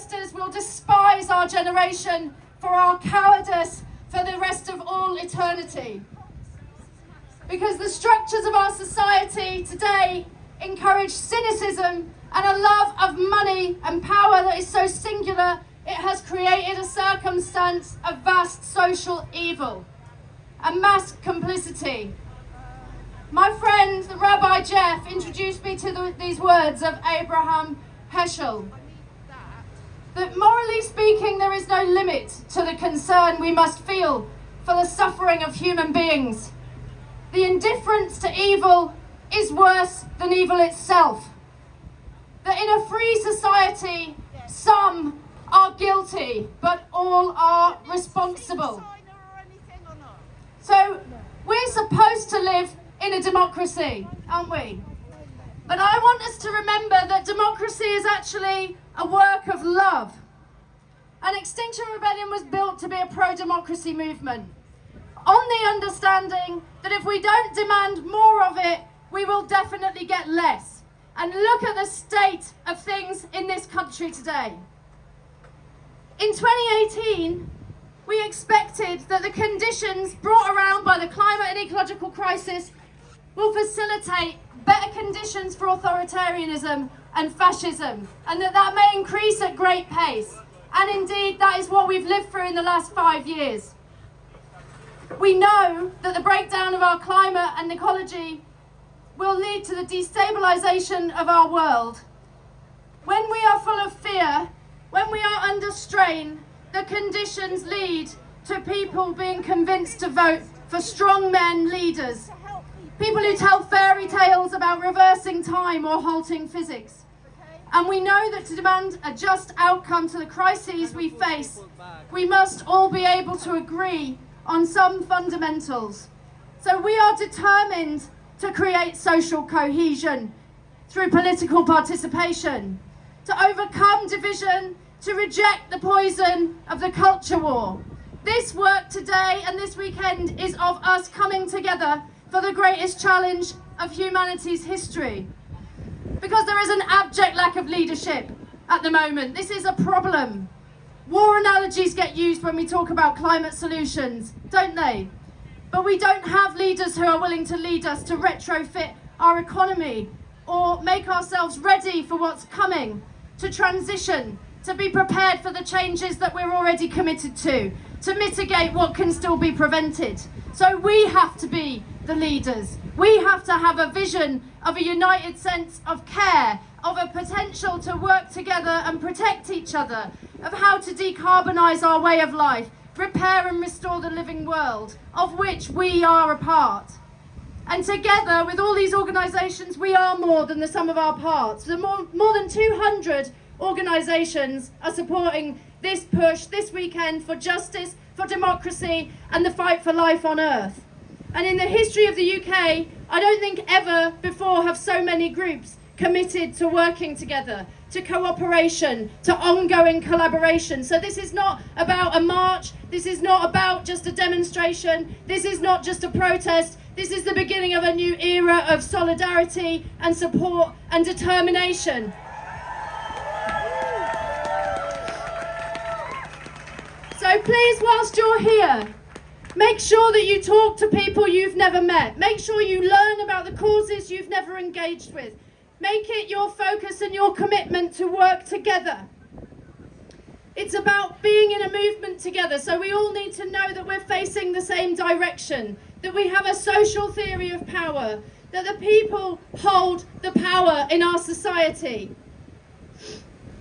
ancestors will despise our generation for our cowardice for the rest of all eternity. Because the structures of our society today encourage cynicism and a love of money and power that is so singular it has created a circumstance of vast social evil and mass complicity. My friend, the Rabbi Jeff, introduced me to these words of Abraham Heschel. That morally speaking, there is no limit to the concern we must feel for the suffering of human beings. The indifference to evil is worse than evil itself. That in a free society, some are guilty, but all are responsible. So we're supposed to live in a democracy, aren't we? But I want us to remember that democracy is actually a work of love. And Extinction Rebellion was built to be a pro-democracy movement, on the understanding that if we don't demand more of it, we will definitely get less. And look at the state of things in this country today. In 2018, we expected that the conditions brought around by the climate and ecological crisis will facilitate better conditions for authoritarianism and fascism, and that may increase at great pace. And indeed, that is what we've lived through in the last 5 years. We know that the breakdown of our climate and ecology will lead to the destabilization of our world. When we are full of fear, when we are under strain, the conditions lead to people being convinced to vote for strongmen leaders, people who tell fairy tales about reversing time or halting physics. And we know that to demand a just outcome to the crises we face, we must all be able to agree on some fundamentals. So we are determined to create social cohesion through political participation, to overcome division, to reject the poison of the culture war. This work today and this weekend is of us coming together for the greatest challenge of humanity's history. Because there is an abject lack of leadership at the moment. This is a problem. War analogies get used when we talk about climate solutions, don't they? But we don't have leaders who are willing to lead us to retrofit our economy or make ourselves ready for what's coming, to transition, to be prepared for the changes that we're already committed to mitigate what can still be prevented. So we have to be the leaders. We have to have a vision of a united sense of care, of a potential to work together and protect each other, of how to decarbonise our way of life, repair and restore the living world, of which we are a part. And together with all these organisations, we are more than the sum of our parts. More than 200 organisations are supporting this push this weekend for justice, for democracy and the fight for life on Earth. And in the history of the UK, I don't think ever before have so many groups committed to working together, to cooperation, to ongoing collaboration. So this is not about a march, this is not about just a demonstration, this is not just a protest, this is the beginning of a new era of solidarity and support and determination. So please, whilst you're here, make sure that you talk to people you've never met. Make sure you learn about the causes you've never engaged with. Make it your focus and your commitment to work together. It's about being in a movement together, so we all need to know that we're facing the same direction, that we have a social theory of power, that the people hold the power in our society.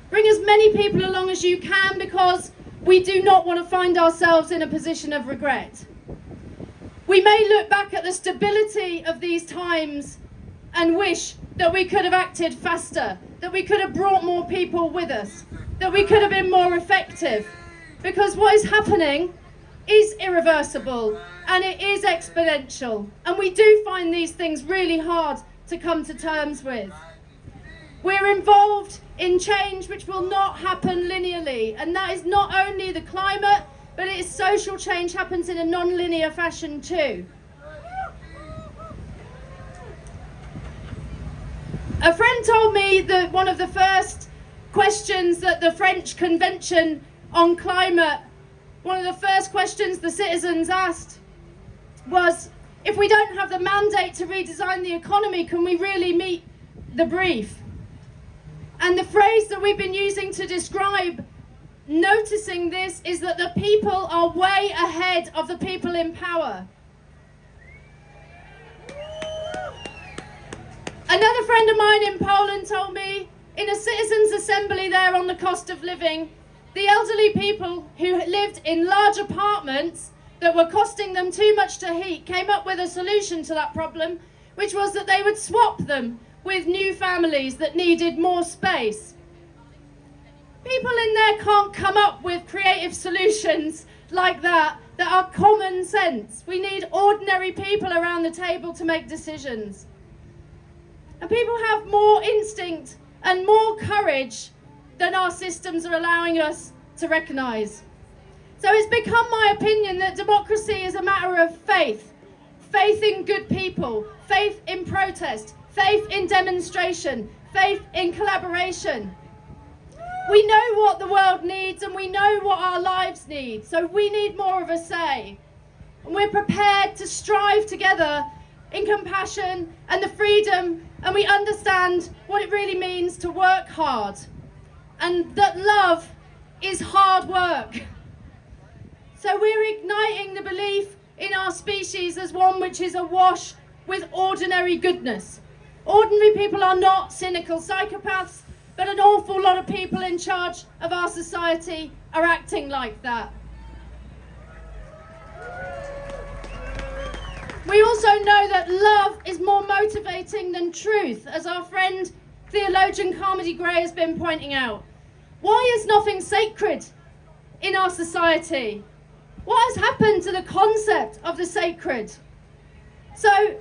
Bring as many people along as you can, because we do not want to find ourselves in a position of regret. We may look back at the stability of these times and wish that we could have acted faster, that we could have brought more people with us, that we could have been more effective, because what is happening is irreversible and it is exponential, and we do find these things really hard to come to terms with. We're involved in change which will not happen linearly, and that is not only the climate, but it is social change happens in a non-linear fashion too. A friend told me that one of the first questions that the French Convention on Climate, one of the first questions the citizens asked was, if we don't have the mandate to redesign the economy, can we really meet the brief? And the phrase that we've been using to describe noticing this is that the people are way ahead of the people in power. Another friend of mine in Poland told me, in a citizens' assembly there on the cost of living, the elderly people who lived in large apartments that were costing them too much to heat came up with a solution to that problem, which was that they would swap them with new families that needed more space. People in there can't come up with creative solutions like that are common sense. We need ordinary people around the table to make decisions. And people have more instinct and more courage than our systems are allowing us to recognise. So it's become my opinion that democracy is a matter of faith. Faith in good people, faith in protest, faith in demonstration, faith in collaboration. We know what the world needs and we know what our lives need, so we need more of a say. And we're prepared to strive together in compassion and the freedom, and we understand what it really means to work hard, and that love is hard work. So we're igniting the belief in our species as one which is awash with ordinary goodness. Ordinary people are not cynical psychopaths, but an awful lot of people in charge of our society are acting like that. We also know that love is more motivating than truth, as our friend theologian Carmody Gray has been pointing out. Why is nothing sacred in our society? What has happened to the concept of the sacred? So,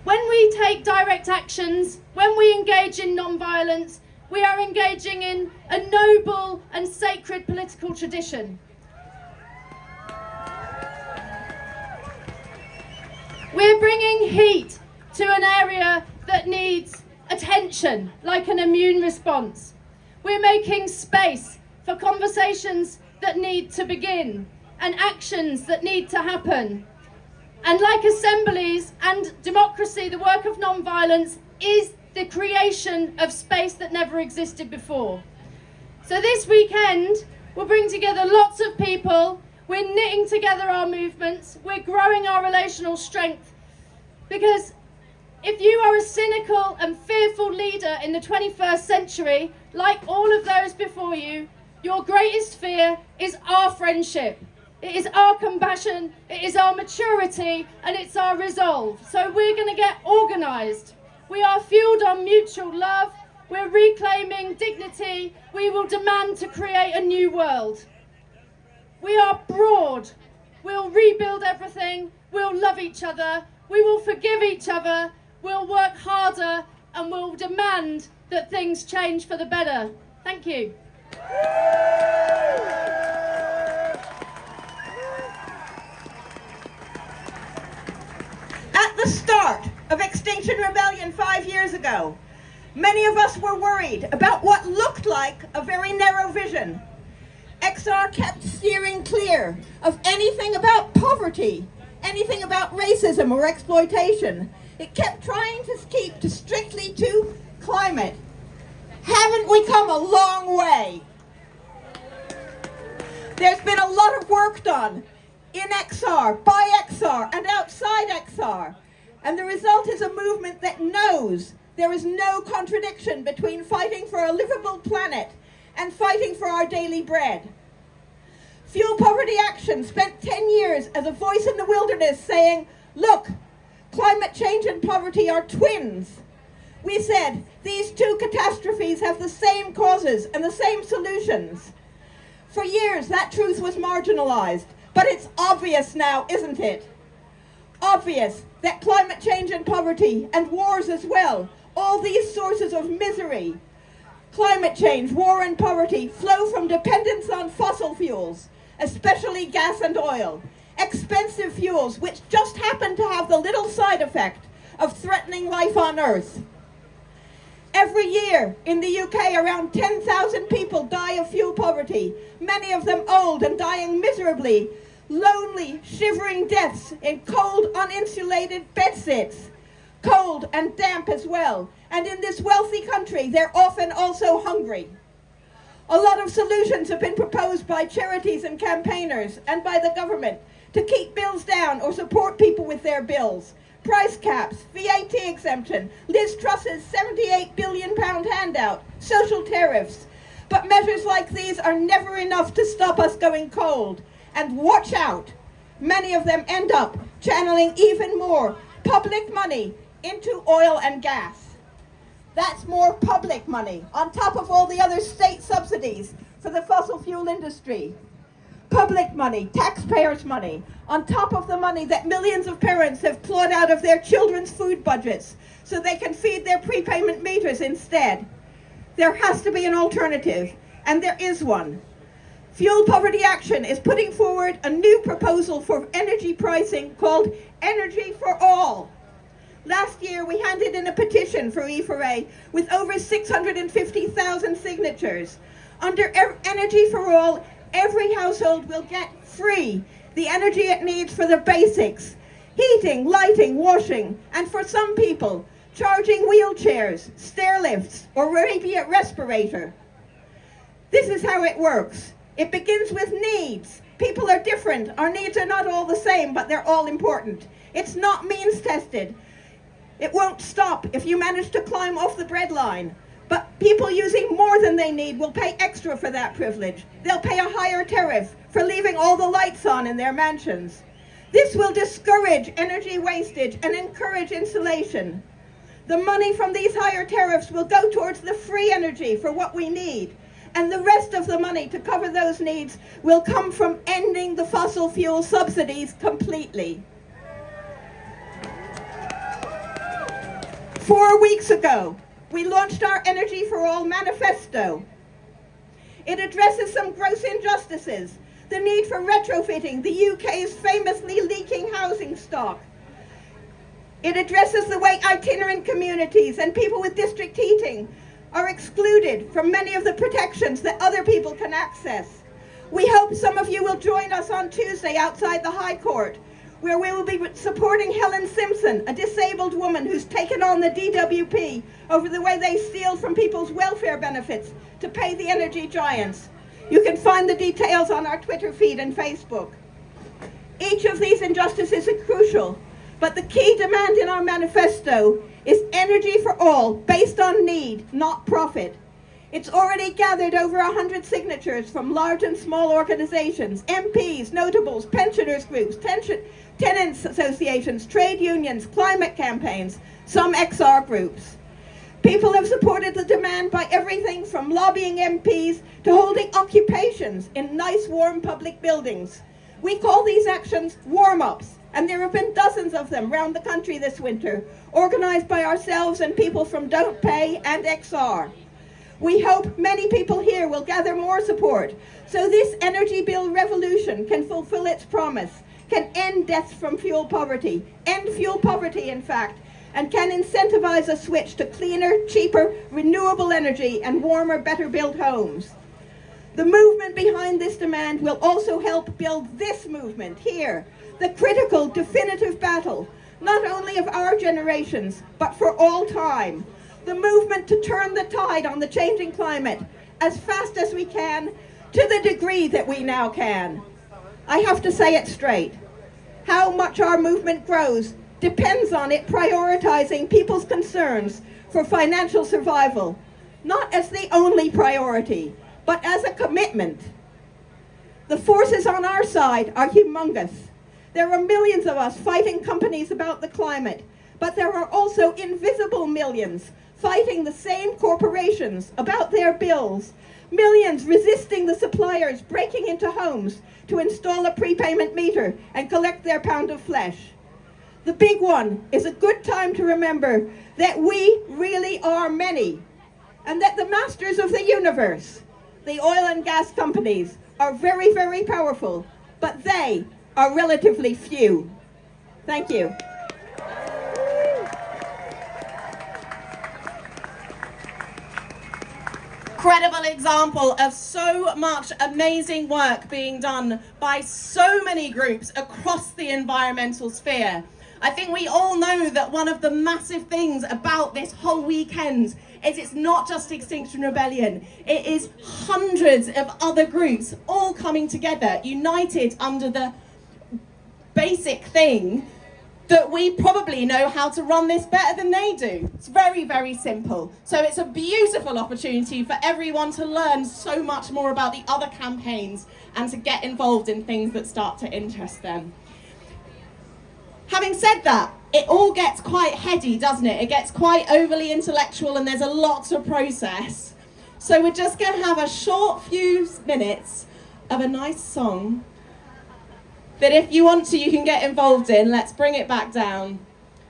when we take direct actions, when we engage in non-violence, we are engaging in a noble and sacred political tradition. We're bringing heat to an area that needs attention, like an immune response. We're making space for conversations that need to begin and actions that need to happen. And like assemblies and democracy, the work of non-violence is the creation of space that never existed before. So this weekend, we'll bring together lots of people. We're knitting together our movements. We're growing our relational strength. Because if you are a cynical and fearful leader in the 21st century, like all of those before you, your greatest fear is our friendship. It is our compassion, it is our maturity, and it's our resolve. So we're going to get organised. We are fueled on mutual love. We're reclaiming dignity. We will demand to create a new world. We are broad. We'll rebuild everything. We'll love each other. We will forgive each other. We'll work harder, and we'll demand that things change for the better. Thank you. At the start of Extinction Rebellion 5 years ago, many of us were worried about what looked like a very narrow vision. XR kept steering clear of anything about poverty, anything about racism or exploitation. It kept trying to keep strictly to climate. Haven't we come a long way? There's been a lot of work done in XR, by XR, and outside XR. And the result is a movement that knows there is no contradiction between fighting for a livable planet and fighting for our daily bread. Fuel Poverty Action spent 10 years as a voice in the wilderness saying, look, climate change and poverty are twins. We said, these two catastrophes have the same causes and the same solutions. For years, that truth was marginalized. But it's obvious now, isn't it? Obvious that climate change and poverty, and wars as well, all these sources of misery, climate change, war and poverty, flow from dependence on fossil fuels, especially gas and oil, expensive fuels which just happen to have the little side effect of threatening life on Earth. Every year in the UK, around 10,000 people die of fuel poverty, many of them old and dying miserably, lonely, shivering deaths in cold, uninsulated bedsits, cold and damp as well. And in this wealthy country, they're often also hungry. A lot of solutions have been proposed by charities and campaigners and by the government to keep bills down or support people with their bills. Price caps, VAT exemption, Liz Truss's £78 billion handout, social tariffs. But measures like these are never enough to stop us going cold. And watch out, many of them end up channeling even more public money into oil and gas. That's more public money on top of all the other state subsidies for the fossil fuel industry. Public money, taxpayers' money, on top of the money that millions of parents have clawed out of their children's food budgets so they can feed their prepayment meters instead. There has to be an alternative, and there is one. Fuel Poverty Action is putting forward a new proposal for energy pricing called Energy for All. Last year, we handed in a petition for E4A with over 650,000 signatures. Under Energy for All, every household will get free the energy it needs for the basics: heating, lighting, washing, and for some people, charging wheelchairs, stair lifts, or maybe a respirator. This is how it works. It begins with needs. People are different. Our needs are not all the same, but they're all important. It's not means tested. It won't stop if you manage to climb off the breadline. But people using more than they need will pay extra for that privilege. They'll pay a higher tariff for leaving all the lights on in their mansions. This will discourage energy wastage and encourage insulation. The money from these higher tariffs will go towards the free energy for what we need. And the rest of the money to cover those needs will come from ending the fossil fuel subsidies completely. 4 weeks ago, we launched our Energy for All manifesto. It addresses some gross injustices: the need for retrofitting the UK's famously leaking housing stock. It addresses the way itinerant communities and people with district heating are excluded from many of the protections that other people can access. We hope some of you will join us on Tuesday outside the High Court, where we will be supporting Helen Simpson, a disabled woman who's taken on the DWP over the way they steal from people's welfare benefits to pay the energy giants. You can find the details on our Twitter feed and Facebook. Each of these injustices is crucial, but the key demand in our manifesto is energy for all, based on need, not profit. It's already gathered over 100 signatures from large and small organizations, MPs, notables, pensioners groups, tenants associations, trade unions, climate campaigns, some XR groups. People have supported the demand by everything from lobbying MPs to holding occupations in nice, warm public buildings. We call these actions warm-ups, and there have been dozens of them around the country this winter, organized by ourselves and people from Don't Pay and XR. We hope many people here will gather more support so this energy bill revolution can fulfill its promise, can end deaths from fuel poverty, end fuel poverty in fact, and can incentivize a switch to cleaner, cheaper, renewable energy and warmer, better built homes. The movement behind this demand will also help build this movement here, the critical, definitive battle, not only of our generations, but for all time. The movement to turn the tide on the changing climate as fast as we can, to the degree that we now can. I have to say it straight. How much our movement grows depends on it prioritizing people's concerns for financial survival, not as the only priority, but as a commitment. The forces on our side are humongous. There are millions of us fighting companies about the climate, but there are also invisible millions fighting the same corporations about their bills, millions resisting the suppliers breaking into homes to install a prepayment meter and collect their pound of flesh. The big one is a good time to remember that we really are many, and that the masters of the universe, the oil and gas companies, are very, very powerful, but they are relatively few. Thank you. incredible example of so much amazing work being done by so many groups across the environmental sphere. I think we all know that one of the massive things about this whole weekend is it's not just Extinction Rebellion, it is hundreds of other groups all coming together, united under the basic thing that we probably know how to run this better than they do. It's very, very simple. So it's a beautiful opportunity for everyone to learn so much more about the other campaigns and to get involved in things that start to interest them. Having said that, it all gets quite heady, doesn't it? It gets quite overly intellectual and there's a lot to process. So we're just going to have a short few minutes of a nice song that if you want to, you can get involved in. Let's bring it back down.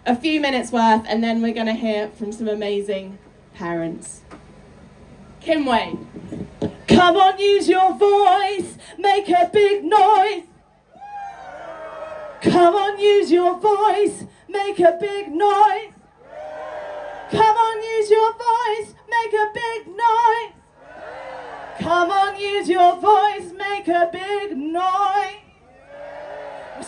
A few minutes worth, and then we're going to hear from some amazing parents. Kimway. Come on, use your voice, make a big noise. Come on, use your voice, make a big noise. Come on, use your voice, make a big noise. Come on, use your voice, make a big noise.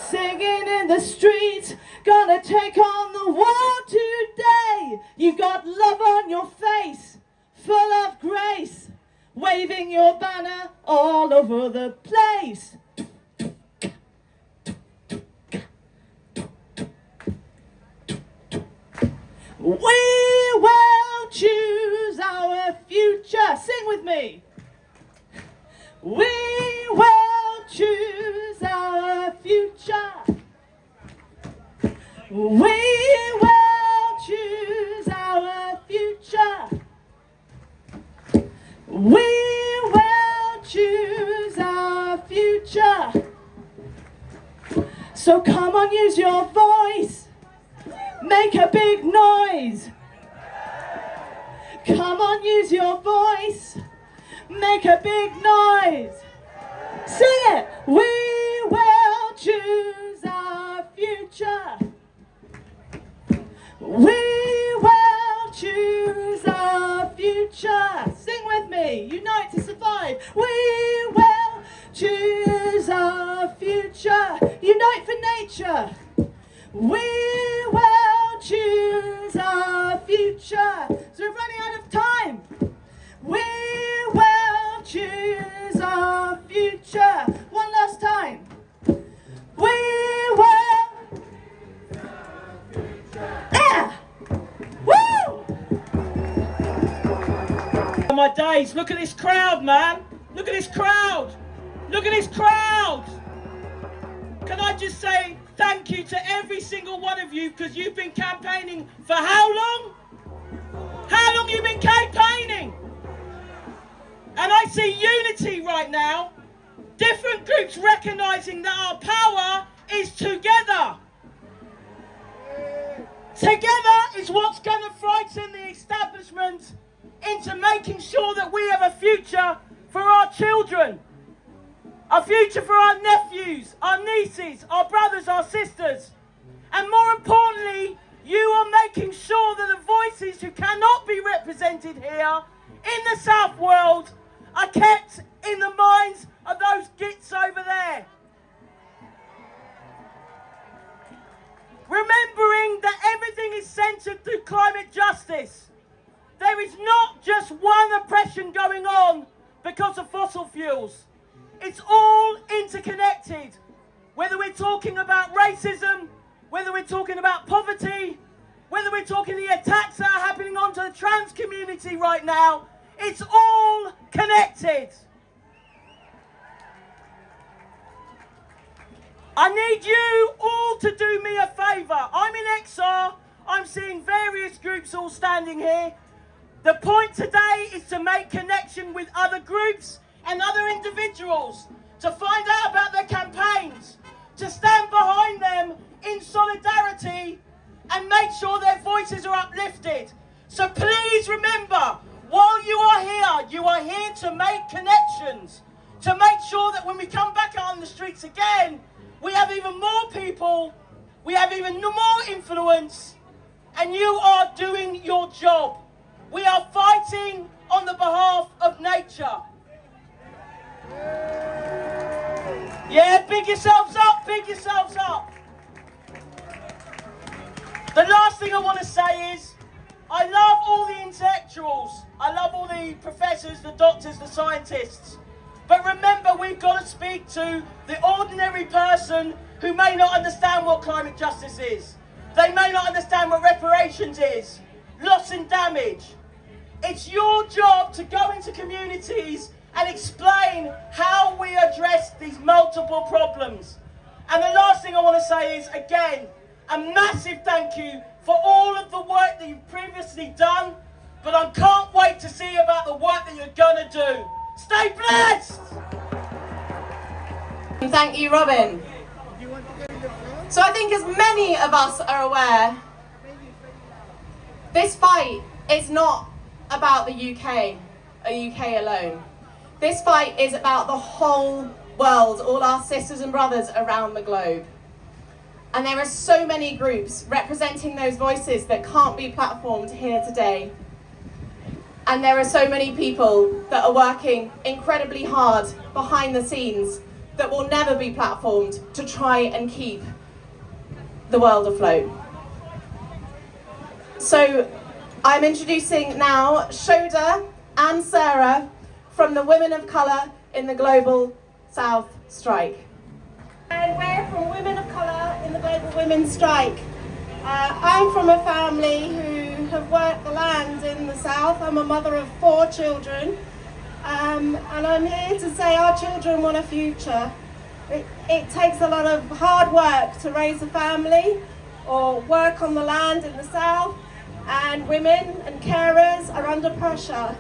Singing in the streets, gonna take on the world today. You got love on your face, full of grace, waving your banner all over the place. We will choose our future. Sing with me. We will choose our future. We will choose our future. We will choose our future. So come on, use your voice. Make a big noise. Come on, use your voice. Make a big noise. Sing it. We will choose our future. We will choose our future. Sing with me. Unite to survive. We will choose our future. Unite for nature. We will choose our future. So we're running out of time. We will choose our future. One last time. We will. Yeah. Woo! Oh my days, look at this crowd, man. Look at this crowd. Look at this crowd. Can I just say thank you to every single one of you, because you've been campaigning for how long? How long you've been campaigning? And I see unity right now. Different groups recognising that our power is together. Together is what's going to frighten the establishment into making sure that we have a future for our children. A future for our nephews, our nieces, our brothers, our sisters. And more importantly, you are making sure that the voices who cannot be represented here in the South World are kept in the minds of those gits over there. Remembering that everything is centred through climate justice. There is not just one oppression going on because of fossil fuels. It's all interconnected. Whether we're talking about racism, whether we're talking about poverty, whether we're talking the attacks that are happening onto the trans community right now, it's all connected. I need you all to do me a favour. I'm in XR. I'm seeing various groups all standing here. The point today is to make connection with other groups and other individuals, to find out about their campaigns, to stand behind them in solidarity and make sure their voices are uplifted. So please remember, while you are here to make connections, to make sure that when we come back out on the streets again, we have even more people, we have even more influence, and you are doing your job. We are fighting on the behalf of nature. Yeah, big yourselves up, big yourselves up. The last thing I want to say is, I love all the intellectuals. I love all the professors, the doctors, the scientists. But remember, we've got to speak to the ordinary person who may not understand what climate justice is. They may not understand what reparations is, loss and damage. It's your job to go into communities and explain how we address these multiple problems. And the last thing I want to say is, again, a massive thank you for all of the work that you've previously done, but I can't wait to see about the work that you're going to do. Stay blessed! Thank you, Robin. So I think as many of us are aware, this fight is not about the UK alone. This fight is about the whole world, all our sisters and brothers around the globe. And there are so many groups representing those voices that can't be platformed here today. And there are so many people that are working incredibly hard behind the scenes that will never be platformed to try and keep the world afloat. So I'm introducing now Shoda and Sarah from the Women of Colour in the Global South Strike. And we're from Women of Colour in the Global Women's Strike. I'm from a family who have worked the land in the South. I'm a mother of 4 children. And I'm here to say our children want a future. It takes a lot of hard work to raise a family or work on the land in the South, and women and carers are under pressure.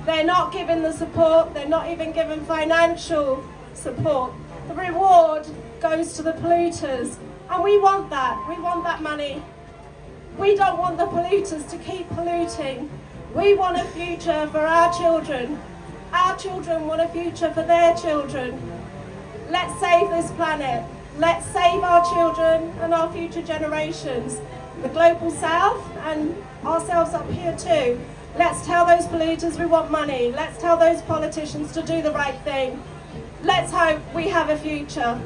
They're not given the support, they're not even given financial support. The reward goes to the polluters, and we want that money. We don't want the polluters to keep polluting. We want a future for our children. Our children want a future for their children. Let's save this planet. Let's save our children and our future generations. The Global South and ourselves up here too. Let's tell those polluters we want money. Let's tell those politicians to do the right thing. Let's hope we have a future.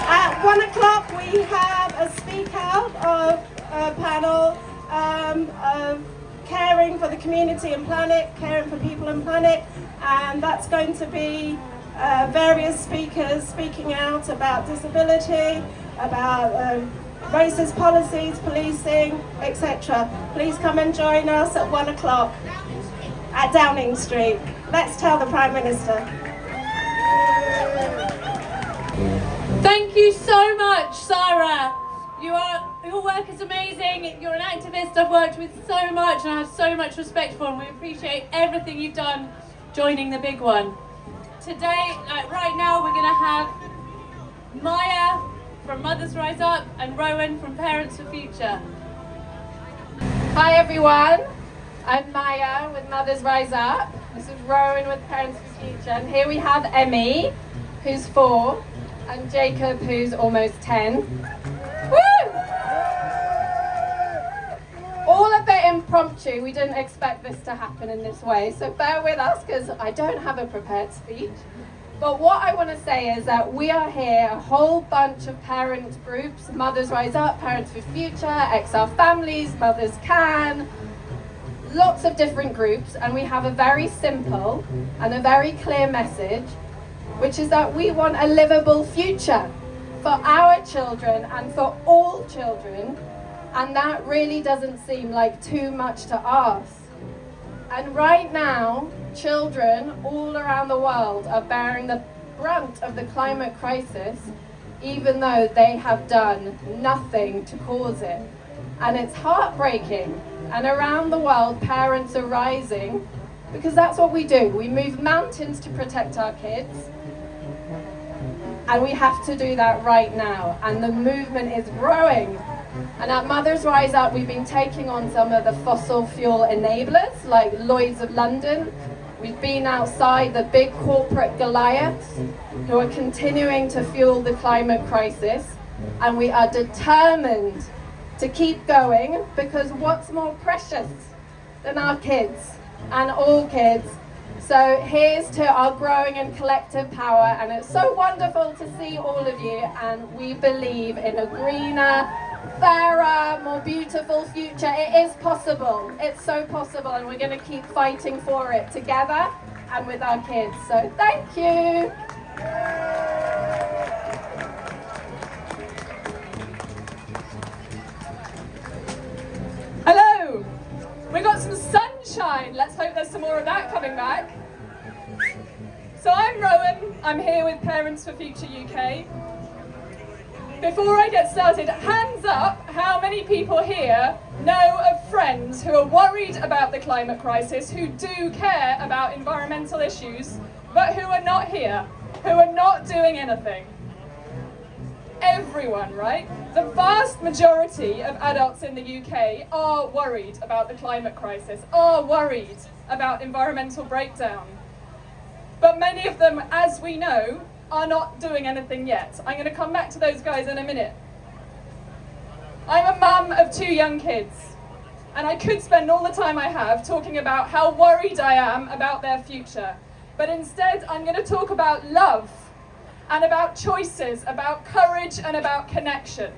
At 1 o'clock we have a speak out of a panel of caring for the community and planet, caring for people and planet, and that's going to be various speakers speaking out about disability, about racist policies, policing, etc. Please come and join us at 1 o'clock at Downing Street. Let's tell the Prime Minister. Thank you so much, Sarah. Your work is amazing. You're an activist I've worked with so much and I have so much respect for, and we appreciate everything you've done joining the big one. Today, right now, we're going to have Maya from Mothers Rise Up and Rowan from Parents for Future. Hi everyone, I'm Maya with Mothers Rise Up. This is Rowan with Parents for Future, and here we have Emmy, who's 4, and Jacob, who's almost 10. Woo! All a bit impromptu. We didn't expect this to happen in this way, so bear with us because I don't have a prepared speech. But what I want to say is that we are here, a whole bunch of parent groups, Mothers Rise Up, Parents for Future, XR Families, Mothers Can, lots of different groups, and we have a very simple and a very clear message, which is that we want a livable future for our children and for all children, and that really doesn't seem like too much to ask. And right now, children all around the world are bearing the brunt of the climate crisis, even though they have done nothing to cause it. And it's heartbreaking. And around the world, parents are rising because that's what we do. We move mountains to protect our kids. And we have to do that right now. And the movement is growing. And at Mothers Rise Up, we've been taking on some of the fossil fuel enablers, like Lloyd's of London. We've been outside the big corporate Goliaths who are continuing to fuel the climate crisis. And we are determined to keep going, because what's more precious than our kids and all kids. So here's to our growing and collective power, and it's so wonderful to see all of you, and we believe in a greener, fairer, more beautiful future. It is possible. It's so possible, and we're going to keep fighting for it together and with our kids. So thank you. Hello. We got some sunshine. Let's hope there's some more of that coming back. So I'm Rowan. I'm here with Parents for Future UK. Before I get started, hands up how many people here know of friends who are worried about the climate crisis, who do care about environmental issues, but who are not here, who are not doing anything. Everyone, right? The vast majority of adults in the UK are worried about the climate crisis, are worried about environmental breakdown. But many of them, as we know, are not doing anything yet. I'm going to come back to those guys in a minute. I'm a mum of 2 young kids, and I could spend all the time I have talking about how worried I am about their future. But instead, I'm going to talk about love, and about choices, about courage, and about connection.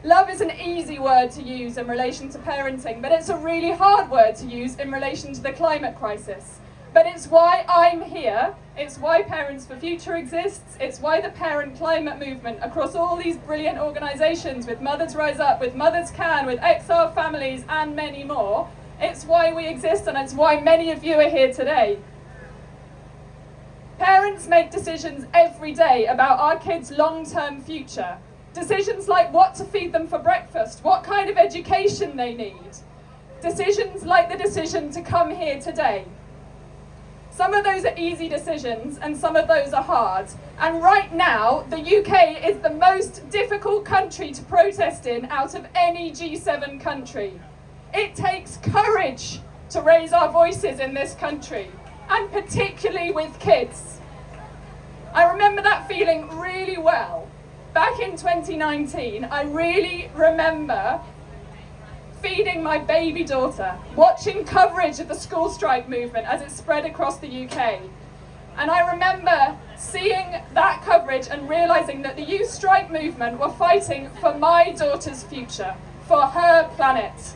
Love is an easy word to use in relation to parenting, but it's a really hard word to use in relation to the climate crisis. But it's why I'm here, it's why Parents for Future exists, it's why the parent climate movement across all these brilliant organisations, with Mothers Rise Up, with Mothers Can, with XR Families, and many more, it's why we exist, and it's why many of you are here today. Parents make decisions every day about our kids' long-term future. Decisions like what to feed them for breakfast, what kind of education they need. Decisions like the decision to come here today. Some of those are easy decisions and some of those are hard. And right now, the UK is the most difficult country to protest in out of any G7 country. It takes courage to raise our voices in this country, and particularly with kids. I remember that feeling really well. Back in 2019, I really remember feeding my baby daughter, watching coverage of the school strike movement as it spread across the UK. And I remember seeing that coverage and realising that the youth strike movement were fighting for my daughter's future, for her planet.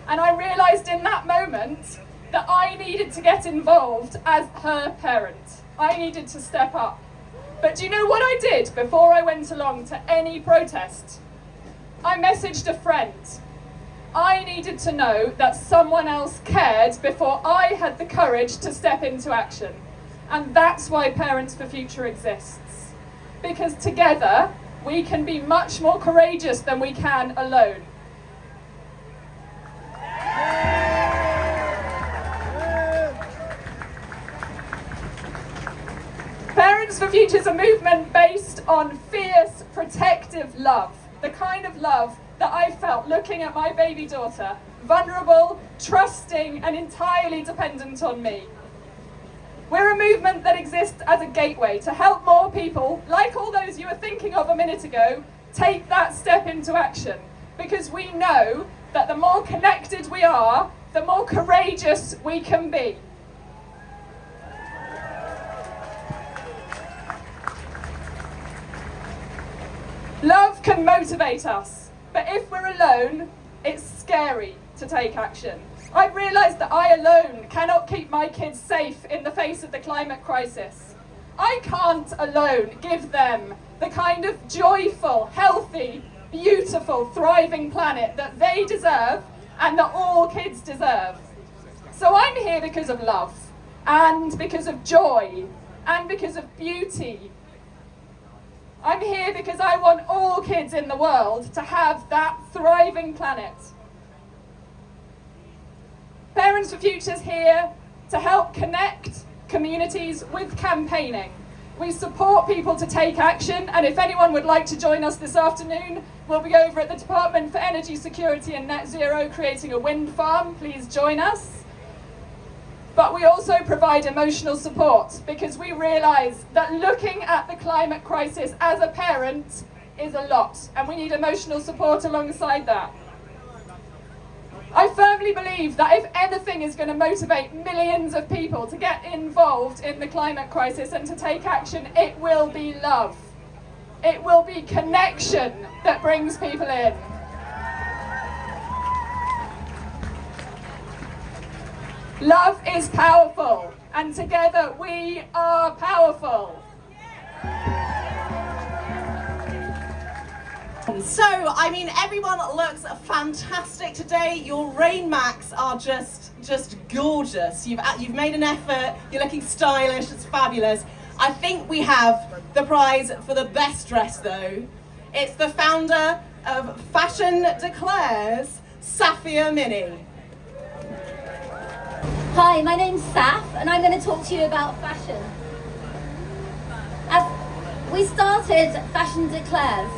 And I realised in that moment that I needed to get involved as her parent. I needed to step up. But do you know what I did before I went along to any protest? I messaged a friend. I needed to know that someone else cared before I had the courage to step into action. And that's why Parents for Future exists. Because together, we can be much more courageous than we can alone. Parents for Future is a movement based on fierce, protective love. The kind of love that I felt looking at my baby daughter, vulnerable, trusting, and entirely dependent on me. We're a movement that exists as a gateway to help more people, like all those you were thinking of a minute ago, take that step into action. Because we know that the more connected we are, the more courageous we can be. Love can motivate us. But if we're alone, it's scary to take action. I've realised that I alone cannot keep my kids safe in the face of the climate crisis. I can't alone give them the kind of joyful, healthy, beautiful, thriving planet that they deserve and that all kids deserve. So I'm here because of love, and because of joy, and because of beauty. I'm here because I want all kids in the world to have that thriving planet. Parents for Future's here to help connect communities with campaigning. We support people to take action, and if anyone would like to join us this afternoon, we'll be over at the Department for Energy Security and Net Zero creating a wind farm. Please join us. But we also provide emotional support because we realise that looking at the climate crisis as a parent is a lot, and we need emotional support alongside that. I firmly firmly believe that if anything is going to motivate millions of people to get involved in the climate crisis and to take action, it will be love. It will be connection that brings people in. Love is powerful, and together we are powerful. So, I mean, everyone looks fantastic today. Your rain macs are just gorgeous. You've made an effort. You're looking stylish. It's fabulous. I think we have the prize for the best dress, though. It's the founder of Fashion Declares, Safia Mini. Hi, my name's Saf, and I'm going to talk to you about fashion. As we started Fashion Declares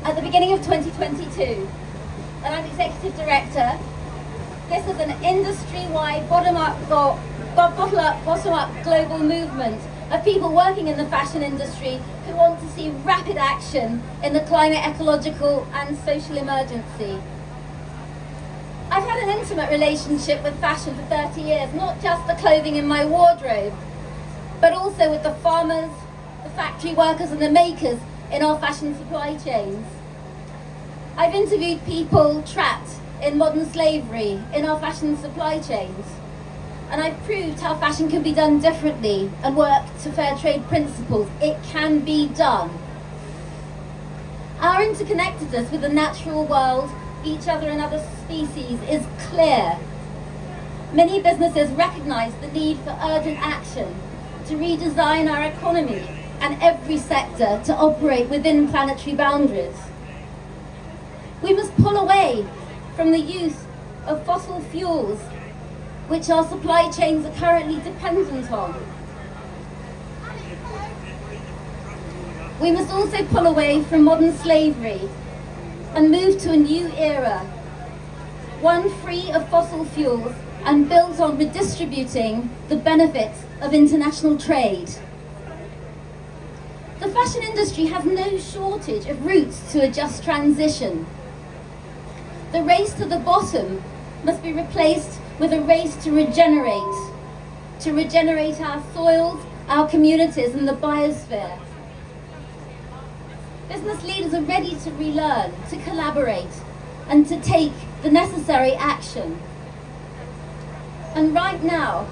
at the beginning of 2022, and I'm Executive Director. This is an industry-wide bottom-up global movement of people working in the fashion industry who want to see rapid action in the climate, ecological and social emergency. I've had an intimate relationship with fashion for 30 years, not just the clothing in my wardrobe, but also with the farmers, the factory workers and the makers in our fashion supply chains. I've interviewed people trapped in modern slavery in our fashion supply chains, and I've proved how fashion can be done differently and work to fair trade principles. It can be done. Our interconnectedness with the natural world, each other and other species is clear. Many businesses recognise the need for urgent action to redesign our economy and every sector to operate within planetary boundaries. We must pull away from the use of fossil fuels, which our supply chains are currently dependent on. We must also pull away from modern slavery and move to a new era, one free of fossil fuels and built on redistributing the benefits of international trade. The fashion industry has no shortage of routes to a just transition. The race to the bottom must be replaced with a race to regenerate our soils, our communities and the biosphere. Business leaders are ready to relearn, to collaborate and to take the necessary action. And right now,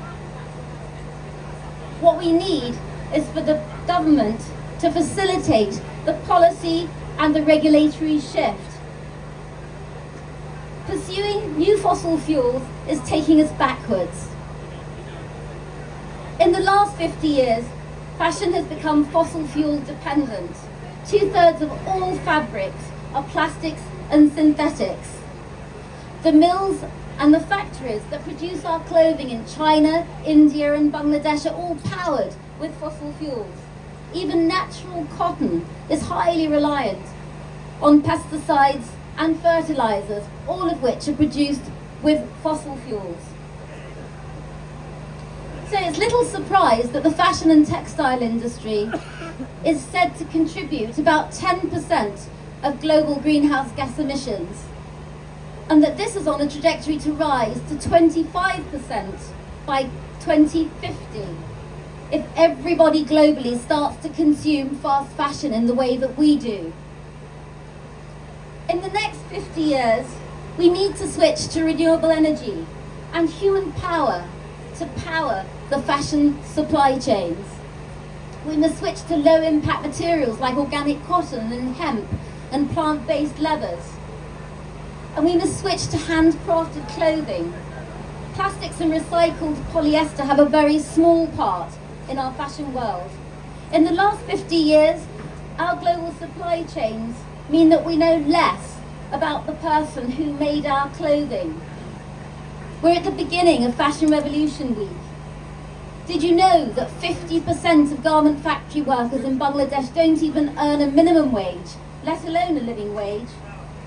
what we need is for the government to facilitate the policy and the regulatory shift. Pursuing new fossil fuels is taking us backwards. In the last 50 years, fashion has become fossil fuel dependent. 2/3 of all fabrics are plastics and synthetics. The mills and the factories that produce our clothing in China, India and Bangladesh are all powered with fossil fuels. Even natural cotton is highly reliant on pesticides and fertilizers, all of which are produced with fossil fuels. So it's little surprise that the fashion and textile industry is said to contribute about 10% of global greenhouse gas emissions, and that this is on a trajectory to rise to 25% by 2050 if everybody globally starts to consume fast fashion in the way that we do. In the next 50 years, we need to switch to renewable energy and human power to power the fashion supply chains. We must switch to low impact materials like organic cotton and hemp and plant-based leathers. And we must switch to handcrafted clothing. Plastics and recycled polyester have a very small part in our fashion world. In the last 50 years, our global supply chains mean that we know less about the person who made our clothing. We're at the beginning of Fashion Revolution Week. Did you know that 50% of garment factory workers in Bangladesh don't even earn a minimum wage, let alone a living wage?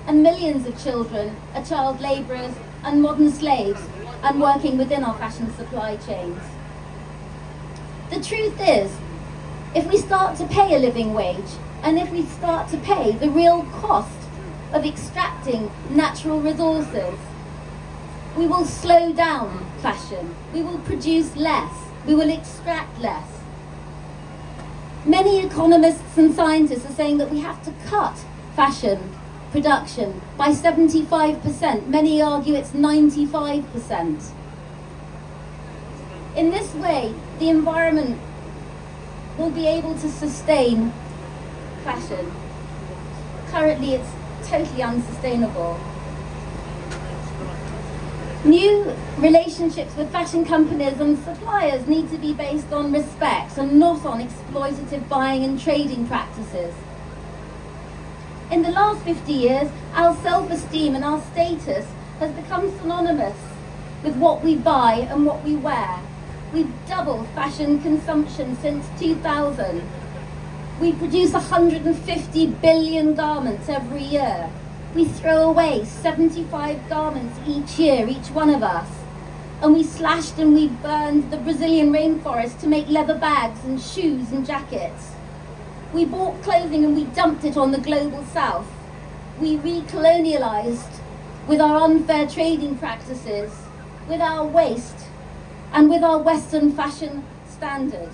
And millions of children are child labourers and modern slaves and working within our fashion supply chains. The truth is, if we start to pay a living wage, and if we start to pay the real cost of extracting natural resources, We will slow down fashion. We will produce less. We will extract less. Many economists and scientists are saying that we have to cut fashion production by 75%. Many argue it's 95%. In this way, the environment will be able to sustain fashion. Currently, it's totally unsustainable. New relationships with fashion companies and suppliers need to be based on respect and not on exploitative buying and trading practices. In the last 50 years, our self-esteem and our status has become synonymous with what we buy and what we wear. We've doubled fashion consumption since 2000. We produce 150 billion garments every year. We throw away 75 garments each year, each one of us. And we slashed and we burned the Brazilian rainforest to make leather bags and shoes and jackets. We bought clothing and we dumped it on the global south. We recolonialized with our unfair trading practices, with our waste, and with our Western fashion standard.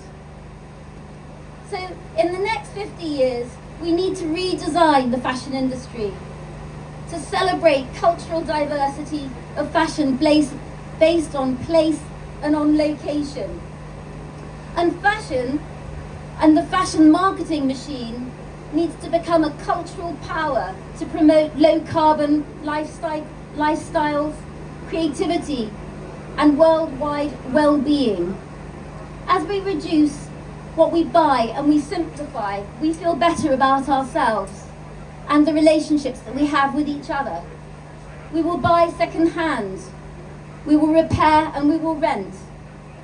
So in the next 50 years, we need to redesign the fashion industry to celebrate cultural diversity of fashion based on place and on location. And fashion and the fashion marketing machine needs to become a cultural power to promote low carbon lifestyles, creativity, and worldwide well-being. As we reduce what we buy and we simplify, we feel better about ourselves and the relationships that we have with each other. We will buy second-hand, we will repair and we will rent.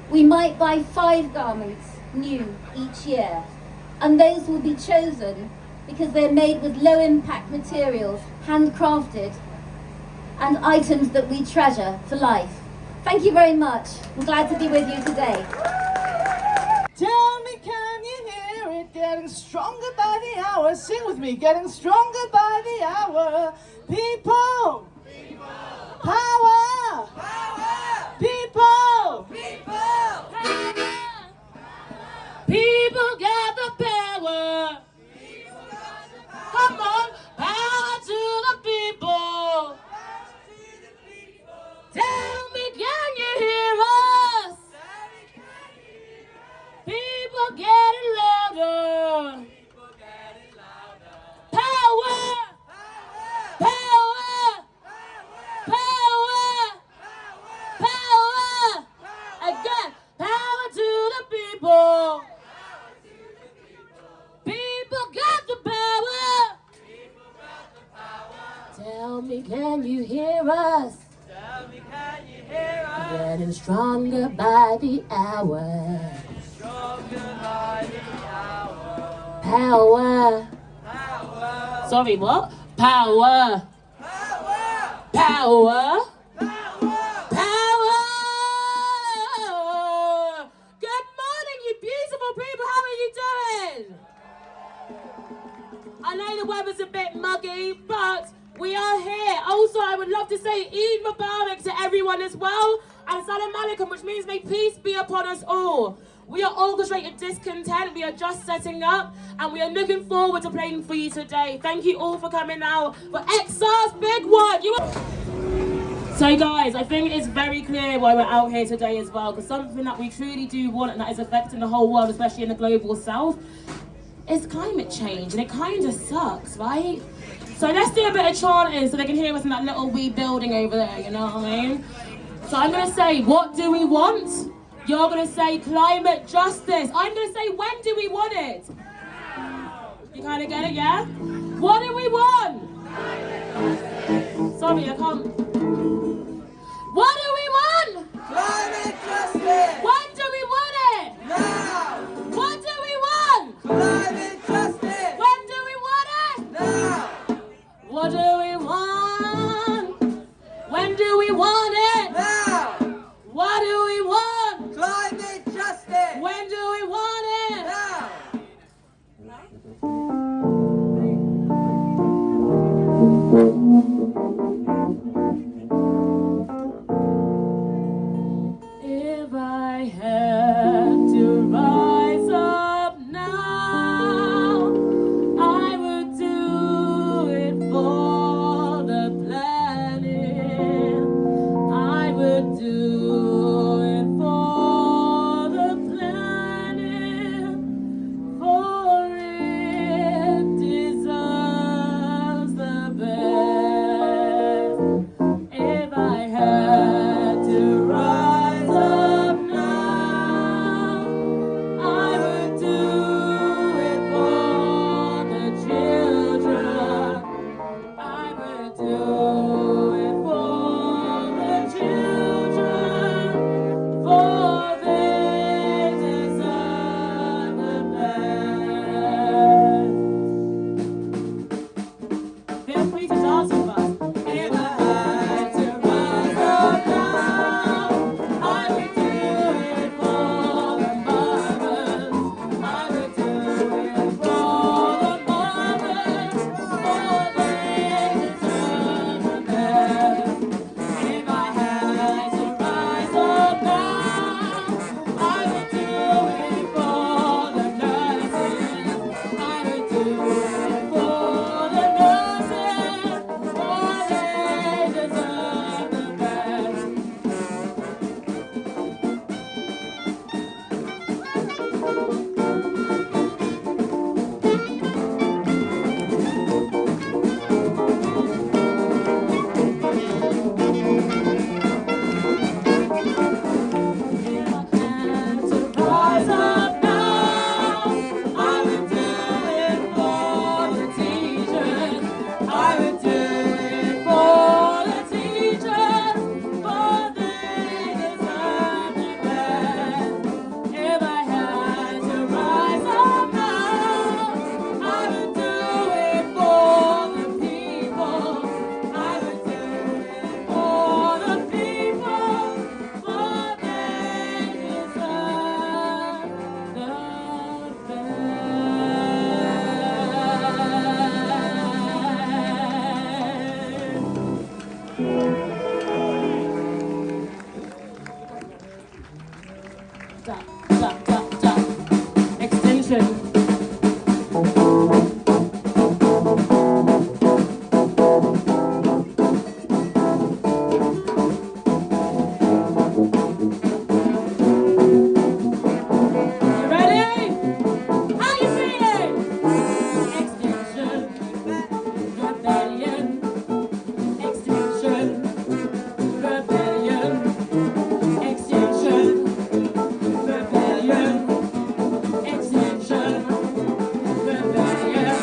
We might buy 5 garments new each year, and those will be chosen because they're made with low-impact materials, handcrafted, and items that we treasure for life. Thank you very much. I'm glad to be with you today. Tell me, can you hear it? Getting stronger by the hour. Sing with me. Getting stronger by the hour. People. People. Power. Power. People. People. Power. People got the power. People got the power. Come on. Power to the people. Power to the people. Tell me, can you hear us? People getting louder. People getting louder. Power. Power. Power. Power. Power. Again. Power to the people. People got the power. People got the power. Tell me, can you hear us? Tell me, can you hear us? Getting stronger by the hour. Power. Power. Sorry, what? Power. Power. Power. Power. Good morning, you beautiful people. How are you doing? I know the weather's a bit muggy, but we are here. Also, I would love to say Eid Mubarak to everyone as well, and Salam Alaikum, which means may peace be upon us all. We are orchestrated discontent, we are just setting up, and we are looking forward to playing for you today. Thank you all for coming out for XR's big one. So guys, I think it's very clear why we're out here today as well, because something that we truly do want and that is affecting the whole world, especially in the global south, is climate change, and it kind of sucks, right? So let's do a bit of chanting so they can hear us in that little wee building over there, you know what I mean? So I'm gonna say, what do we want? You're gonna say climate justice. I'm gonna say, when do we want it? You kind of get it, yeah? What do we want? Climate justice. Sorry, I can't. What do we want? Climate justice. When do we want it? Now. What do we want? Climate justice. When do we want it? Now. What do we want? When do we want it? Now. What do we want? Climate justice. When do we want it? Now. had to rise up now, I would do it for the planet. I would do it for the planet, for it deserves the best. If I had to rise up now, I would do it for the children. I would do it for the children, for they deserve the best. Feel free to dance with us. If I had to rise up now, I would do it for the mothers. I would do it for the mothers, for they deserve the best. If I had to rise up now, I would do it for the nurses. I would do it for the nurses, for they deserve the best. Rise up now, I would do it for the teachers. I would do it for the teachers, for they deserve the best. If I had to rise up now, I would do it for the people. I would do it for the people, for they deserve the best. Extinction. You ready? How you feeling? Extinction Rebellion. Extinction Rebellion. Extinction Rebellion. Extinction Rebellion.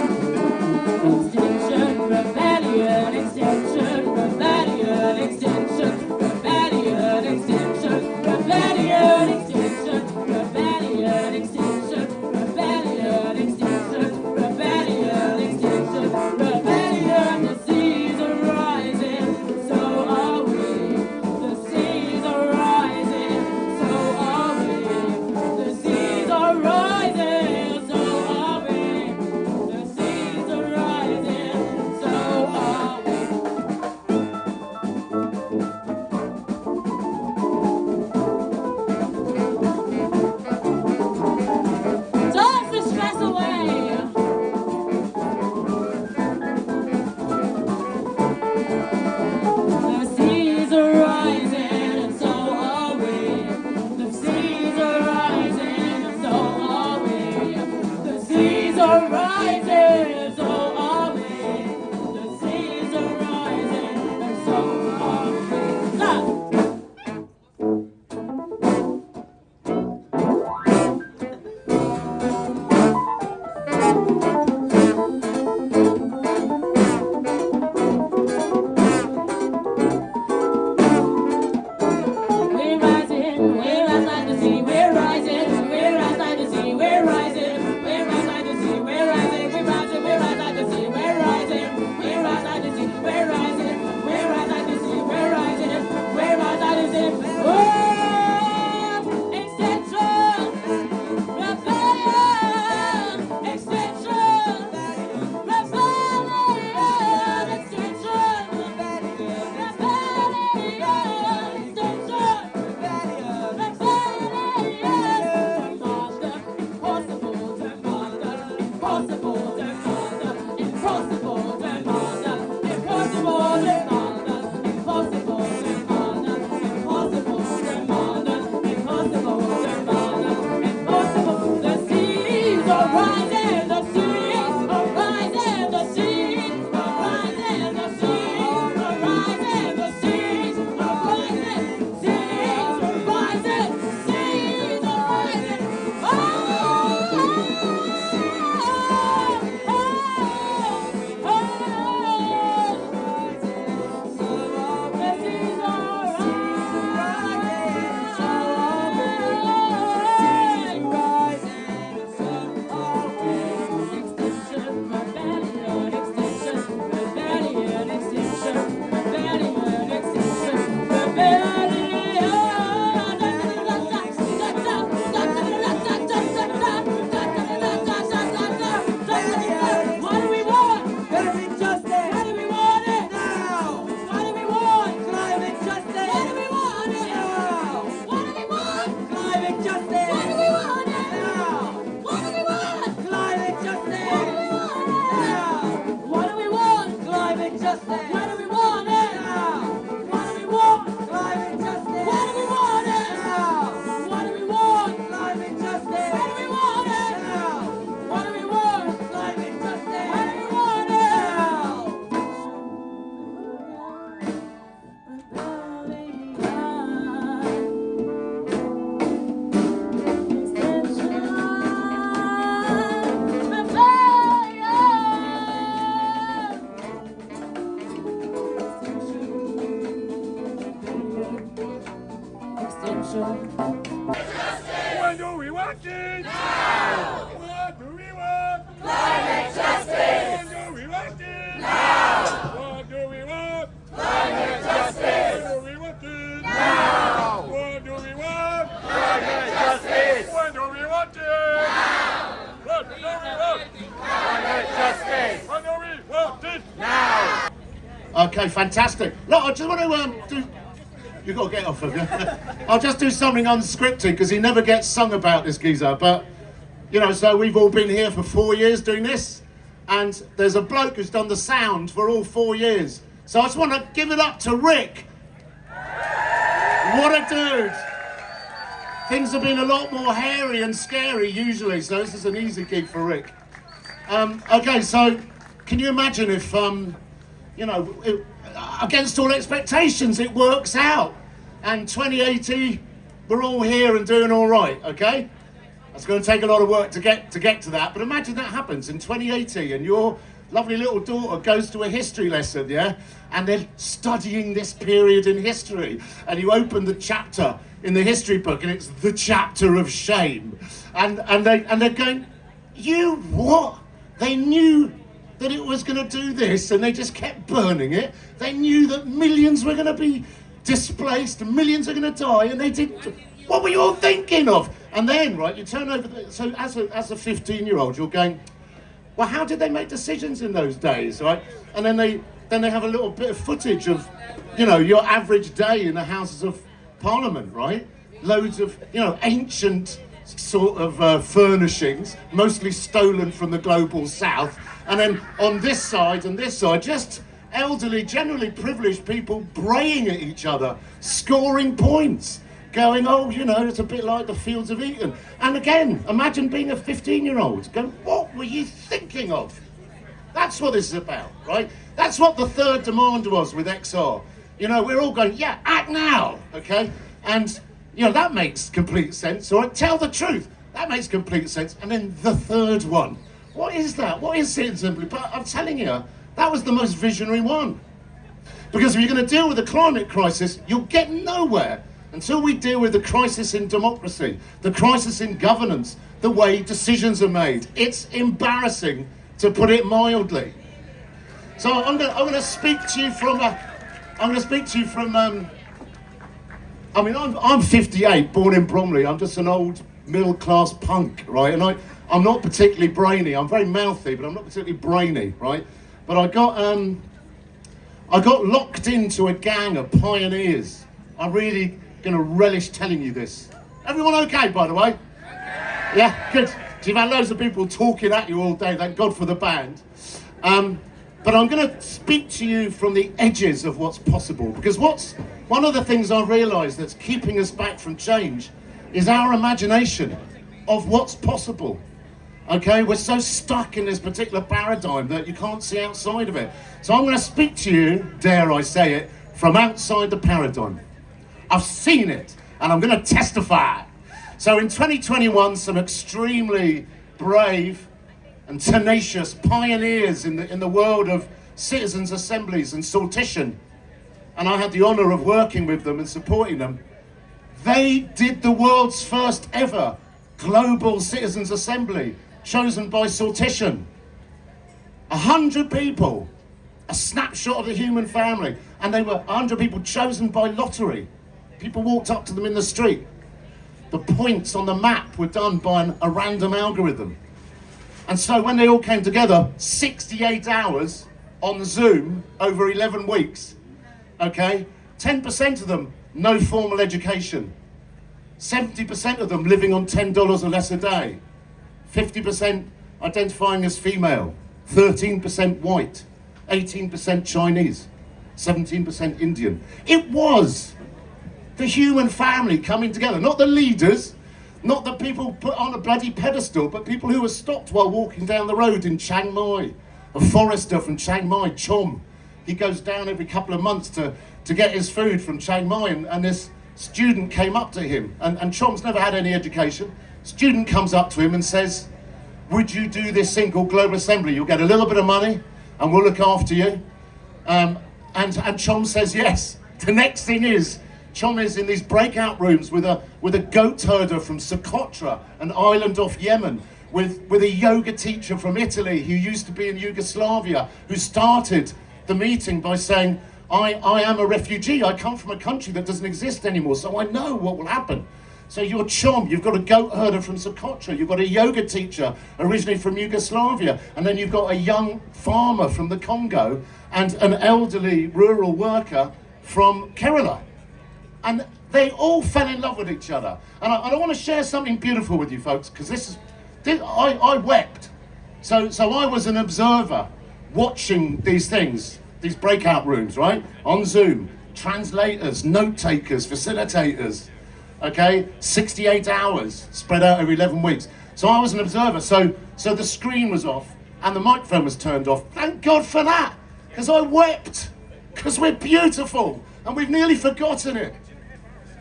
want it? Now! What do we want? Climate justice! What do we want it? Now! What do we want? Climate justice! What do we want it? Now! What do we want? Climate justice! What do we want it? Now! What do we want? Climate justice! What do we want it? Now! Okay, fantastic. Look, I just want to do... You've got to get off of you. I'll just do something unscripted because he never gets sung about, this geezer. But, you know, so we've all been here for 4 years doing this. And there's a bloke who's done the sound for all 4 years. So I just want to give it up to Rick. What a dude. Things have been a lot more hairy and scary usually, so this is an easy gig for Rick. Okay, so can you imagine if, you know, against all expectations, it works out. And 2080, we're all here and doing all right, okay? It's going to take a lot of work to get to that, but imagine that happens in 2080 and your lovely little daughter goes to a history lesson, yeah? And they're studying this period in history. And you open the chapter in the history book and it's the chapter of shame. And they're going, you what? They knew that it was going to do this and they just kept burning it. They knew that millions were going to be displaced and millions are going to die and they didn't. What were you all thinking of? And then, right, you turn over, so as a 15-year-old, you're going, well, how did they make decisions in those days, right? And then they have a little bit of footage of, you know, your average day in the Houses of Parliament, right? Loads of, you know, ancient sort of furnishings, mostly stolen from the global south. And then on this side and this side, just elderly, generally privileged people braying at each other, scoring points, going, oh, you know, it's a bit like the Fields of Eton. And again, imagine being a 15-year-old, going, what were you thinking of? That's what this is about, right? That's what the third demand was with XR. You know, we're all going, yeah, act now, okay? And, you know, that makes complete sense, all right? Tell the truth. That makes complete sense. And then the third one. What is that? What is citizen simply? But I'm telling you, that was the most visionary one. Because if you're going to deal with the climate crisis, you'll get nowhere until we deal with the crisis in democracy, the crisis in governance, the way decisions are made. It's embarrassing, to put it mildly. So I'm going to speak to you from I mean, I'm 58, born in Bromley. I'm just an old middle-class punk, right? And I'm not particularly brainy. I'm very mouthy, but I'm not particularly brainy, right? But I got locked into a gang of pioneers. I'm really going to relish telling you this. Everyone okay, by the way? Yeah, good. You've had loads of people talking at you all day. Thank God for the band. But I'm going to speak to you from the edges of what's possible. Because one of the things I've realised that's keeping us back from change is our imagination of what's possible. Okay, we're so stuck in this particular paradigm that you can't see outside of it. So I'm going to speak to you, dare I say it, from outside the paradigm. I've seen it, and I'm going to testify. So in 2021, some extremely brave and tenacious pioneers in the world of citizens' assemblies and sortition, and I had the honour of working with them and supporting them, they did the world's first ever global citizens' assembly, chosen by sortition. 100 people, a snapshot of the human family, and they were 100 people chosen by lottery. People walked up to them in the street. The points on the map were done by a random algorithm. And so when they all came together, 68 hours on Zoom over 11 weeks, okay, 10% of them, no formal education. 70% of them living on $10 or less a day. 50% identifying as female. 13% white. 18% Chinese. 17% Indian. It was the human family coming together, not the leaders, not the people put on a bloody pedestal, but people who were stopped while walking down the road in Chiang Mai. A forester from Chiang Mai, Chom, he goes down every couple of months to get his food from Chiang Mai, and this student came up to him, and Chom's never had any education. Student comes up to him and says, would you do this thing called Global Assembly? You'll get a little bit of money, and we'll look after you. And Chom says yes. The next thing is, Chom is in these breakout rooms with a goat herder from Socotra, an island off Yemen, with a yoga teacher from Italy who used to be in Yugoslavia, who started the meeting by saying, I am a refugee, I come from a country that doesn't exist anymore, so I know what will happen. So you're Chom, you've got a goat herder from Socotra, you've got a yoga teacher originally from Yugoslavia, and then you've got a young farmer from the Congo and an elderly rural worker from Kerala. And they all fell in love with each other. And I want to share something beautiful with you folks, because I wept. So I was an observer watching these things, these breakout rooms, right? On Zoom, translators, note takers, facilitators, okay? 68 hours spread out over 11 weeks. So I was an observer. So the screen was off and the microphone was turned off. Thank God for that, because I wept, because we're beautiful and we've nearly forgotten it.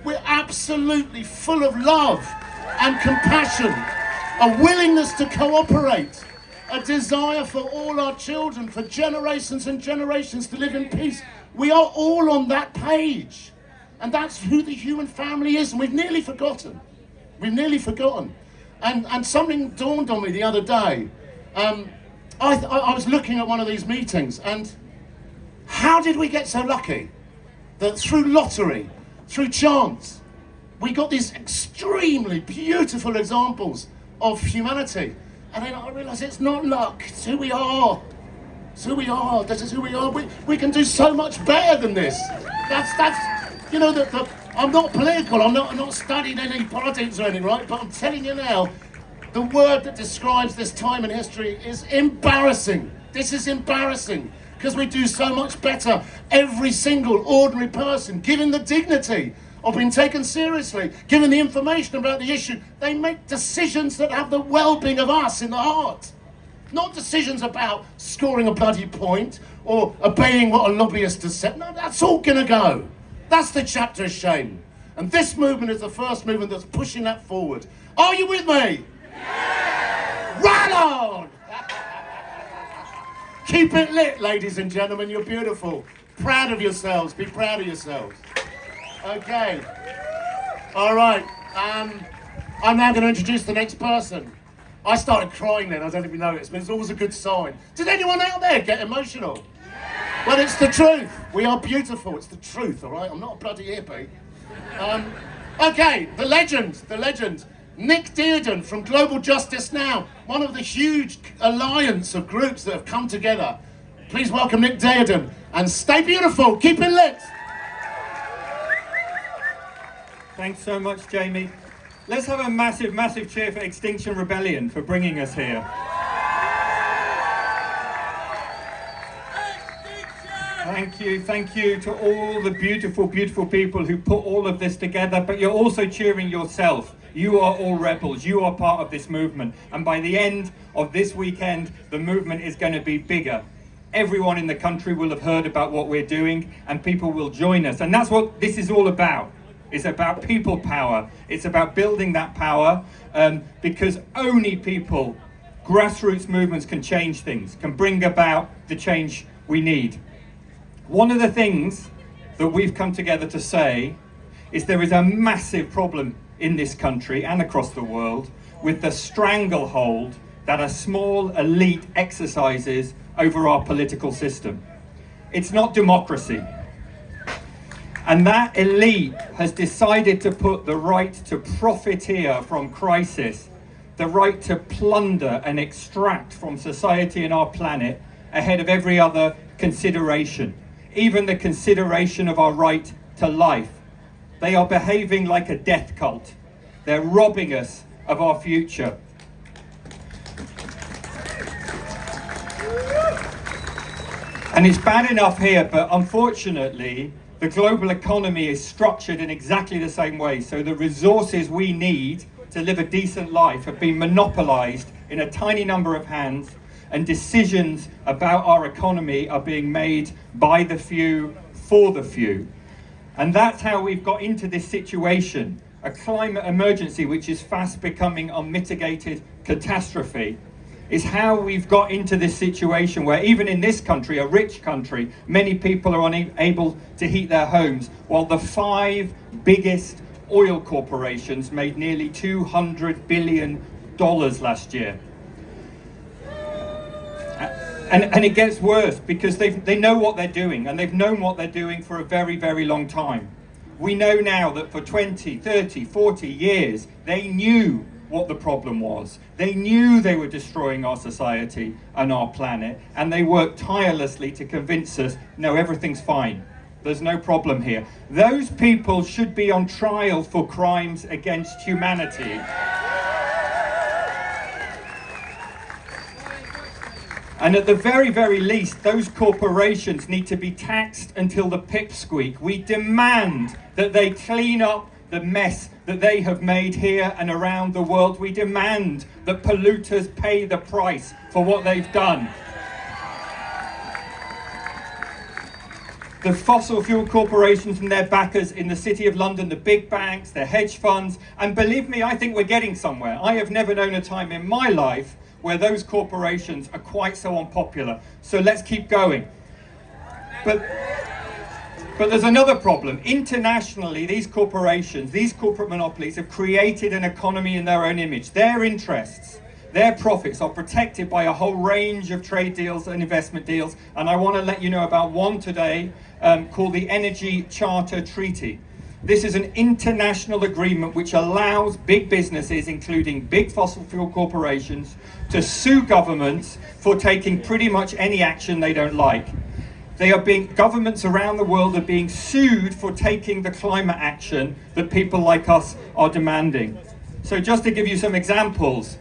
We're absolutely full of love and compassion, a willingness to cooperate, a desire for all our children, for generations and generations to live in peace. We are all on that page. And that's who the human family is, and we've nearly forgotten. We've nearly forgotten. And something dawned on me the other day. I was looking at one of these meetings, and how did we get so lucky that through lottery, through chance, we got these extremely beautiful examples of humanity? And then I realised it's not luck, it's who we are. It's who we are, this is who we are. We can do so much better than this. That's you know, I'm not political, I'm not studying any politics or anything, right? But I'm telling you now, the word that describes this time in history is embarrassing. This is embarrassing, because we do so much better. Every single ordinary person, given the dignity of being taken seriously, given the information about the issue, they make decisions that have the well-being of us in the heart. Not decisions about scoring a bloody point or obeying what a lobbyist has said. No, that's all gonna go. That's the chapter of shame. And this movement is the first movement that's pushing that forward. Are you with me? Yeah! Run on! Keep it lit, ladies and gentlemen, you're beautiful. Proud of yourselves, be proud of yourselves. Okay. All right. I'm now going to introduce the next person. I started crying then, I don't even know it, but it's always a good sign. Did anyone out there get emotional? Yeah. Well, it's the truth. We are beautiful, it's the truth, all right? I'm not a bloody hippie. Okay, the legend. Nick Dearden from Global Justice Now, one of the huge alliance of groups that have come together. Please welcome Nick Dearden, and stay beautiful, keep it lit. Thanks so much, Jamie. Let's have a massive, massive cheer for Extinction Rebellion for bringing us here. Thank you to all the beautiful, beautiful people who put all of this together, but you're also cheering yourself. You are all rebels, you are part of this movement, and by the end of this weekend, the movement is going to be bigger. Everyone in the country will have heard about what we're doing, and people will join us, and that's what this is all about. It's about people power. It's about building that power, because only people, grassroots movements can change things, can bring about the change we need. One of the things that we've come together to say is there is a massive problem in this country and across the world with the stranglehold that a small elite exercises over our political system. It's not democracy. And that elite has decided to put the right to profiteer from crisis, the right to plunder and extract from society and our planet ahead of every other consideration, even the consideration of our right to life. They are behaving like a death cult. They're robbing us of our future. And it's bad enough here, but unfortunately, the global economy is structured in exactly the same way. So the resources we need to live a decent life have been monopolized in a tiny number of hands, and decisions about our economy are being made by the few, for the few. And that's how we've got into this situation, a climate emergency which is fast becoming unmitigated catastrophe. is how we've got into this situation where even in this country, a rich country, many people are unable to heat their homes, while the 5 biggest oil corporations made nearly $200 billion last year. And it gets worse because they know what they're doing, and they've known what they're doing for a very, very long time. We know now that for 20, 30, 40 years, they knew what the problem was. They knew they were destroying our society and our planet, and they worked tirelessly to convince us, no, everything's fine. There's no problem here. Those people should be on trial for crimes against humanity. And at the very, very least, those corporations need to be taxed until the pipsqueak. We demand that they clean up the mess that they have made here and around the world. We demand that polluters pay the price for what they've done. The fossil fuel corporations and their backers in the City of London, the big banks, the hedge funds, and believe me, I think we're getting somewhere. I have never known a time in my life where those corporations are quite so unpopular. So let's keep going. But there's another problem. Internationally, these corporations, these corporate monopolies have created an economy in their own image. Their interests, their profits are protected by a whole range of trade deals and investment deals. And I want to let you know about one today called the Energy Charter Treaty. This is an international agreement which allows big businesses, including big fossil fuel corporations, to sue governments for taking pretty much any action they don't like. Governments around the world are being sued for taking the climate action that people like us are demanding. So just to give you some examples,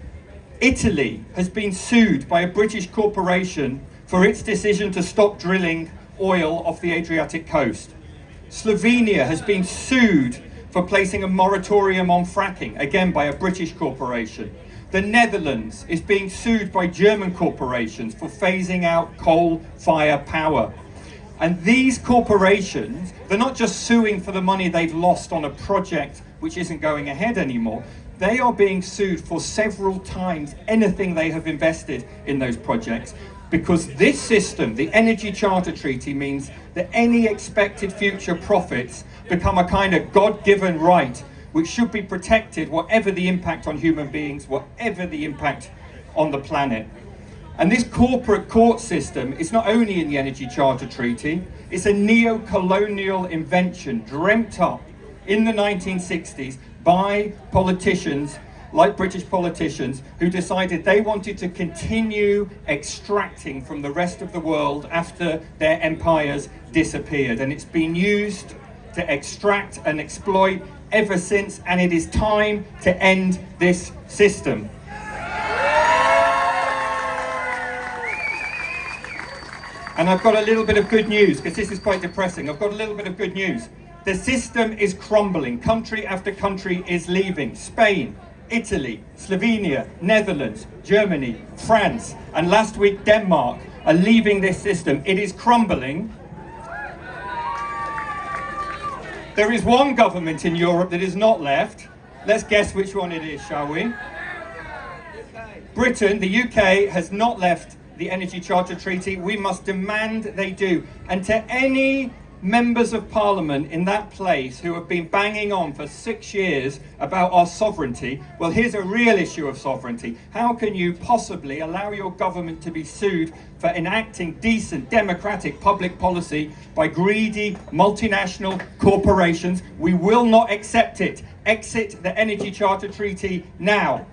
Italy has been sued by a British corporation for its decision to stop drilling oil off the Adriatic coast. Slovenia has been sued for placing a moratorium on fracking, again by a British corporation. The Netherlands is being sued by German corporations for phasing out coal-fired power. And these corporations, they're not just suing for the money they've lost on a project which isn't going ahead anymore. They are being sued for several times anything they have invested in those projects, because this system, the Energy Charter Treaty, means that any expected future profits become a kind of God-given right which should be protected, whatever the impact on human beings, whatever the impact on the planet. And this corporate court system is not only in the Energy Charter Treaty, it's a neo-colonial invention dreamt up in the 1960s by politicians, like British politicians, who decided they wanted to continue extracting from the rest of the world after their empires disappeared. And it's been used to extract and exploit ever since, and it is time to end this system. And I've got a little bit of good news, because this is quite depressing. I've got a little bit of good news. The system is crumbling. Country after country is leaving. Spain, Italy, Slovenia, Netherlands, Germany, France, and last week Denmark are leaving this system. It is crumbling. There is one government in Europe that is not left. Let's guess which one it is, shall we? Britain, the UK, has not left the Energy Charter Treaty. We must demand they do. And to any members of Parliament in that place who have been banging on for 6 years about our sovereignty, well, here's a real issue of sovereignty. How can you possibly allow your government to be sued for enacting decent, democratic public policy by greedy, multinational corporations? We will not accept it. Exit the Energy Charter Treaty now.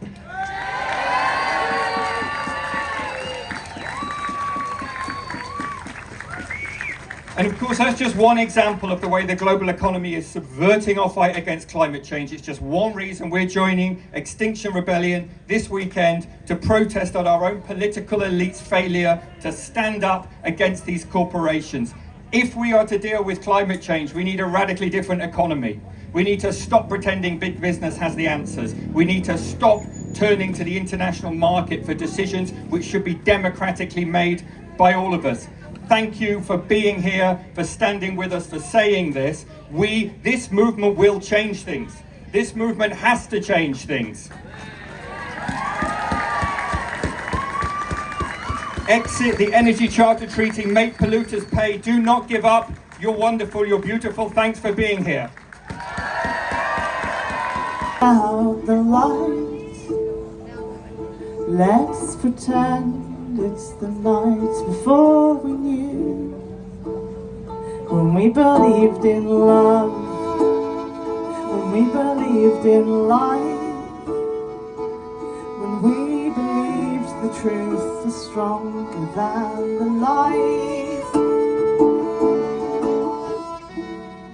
And of course, that's just one example of the way the global economy is subverting our fight against climate change. It's just one reason we're joining Extinction Rebellion this weekend to protest on our own political elite's failure to stand up against these corporations. If we are to deal with climate change, we need a radically different economy. We need to stop pretending big business has the answers. We need to stop turning to the international market for decisions which should be democratically made by all of us. Thank you for being here, for standing with us, for saying this. This movement will change things. This movement has to change things. Exit the Energy Charter Treaty, make polluters pay. Do not give up. You're wonderful, you're beautiful. Thanks for being here. Out the light. Let's pretend it's the night before we knew. When we believed in love, when we believed in life, when we believed the truth was stronger than the lies.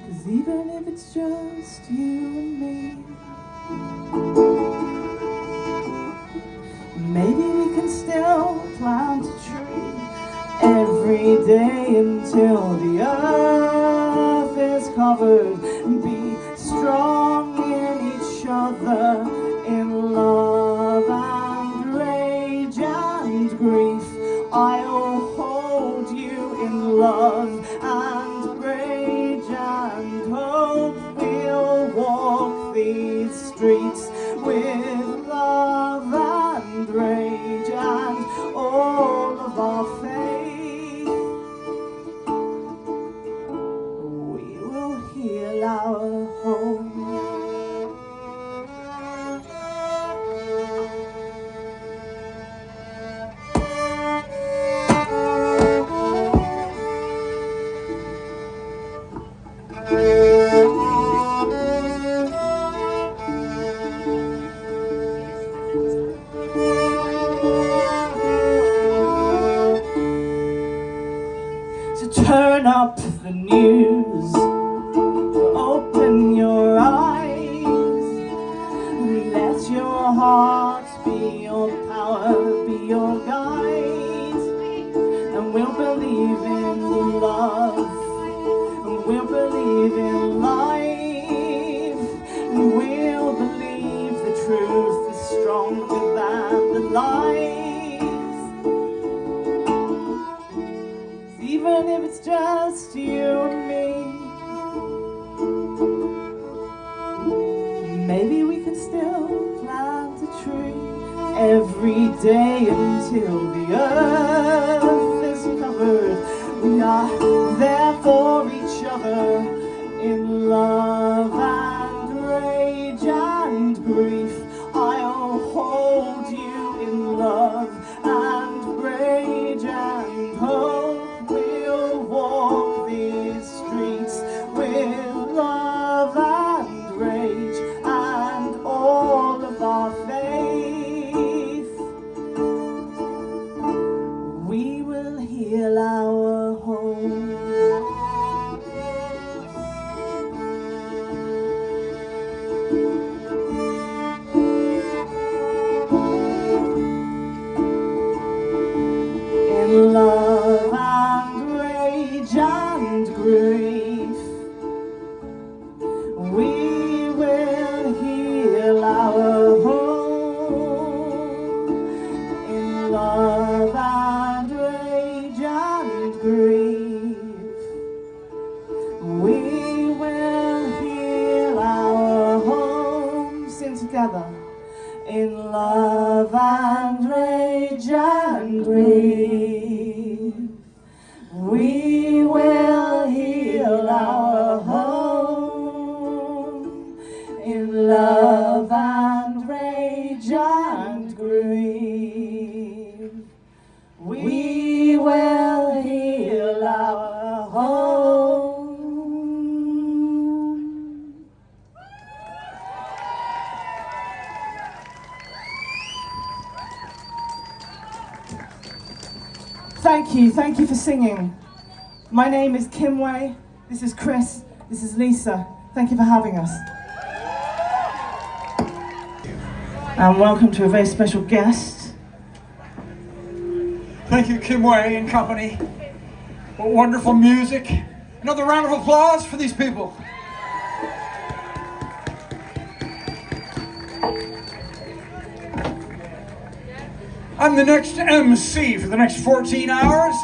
'Cause even if it's just you and me, maybe we can still plant a tree every day until the earth is covered, and be strong in each other, in love and rage and grief. I'll hold you in love and rage and hope. We'll walk these streets with love and rage and all of our faith. We will heal our home. Turn up the news, open your eyes, let your heart be your power, be your guide, and we'll believe in love, and we'll believe in life, and we'll believe the truth is stronger than the lies. Even if it's just you and me, maybe we can still plant a tree every day until the earth is covered. We are there for each other in love and rage and grief. I'll hold you in love and rage and hope. We'll walk these streets with love and rage and all of our faith. We will heal our home. In love and rage and grief, we will heal our home. In love and rage and grief, we will heal our home. Sing together. In love and rage and grief, we will heal our home. In love and rage and grief, we will heal our home. Thank you for singing. My name is Kim Wei, this is Chris, this is Lisa. Thank you for having us. And welcome to a very special guest. Thank you, Kim Wei and company. What wonderful music. Another round of applause for these people. I'm the next MC for the next 14 hours.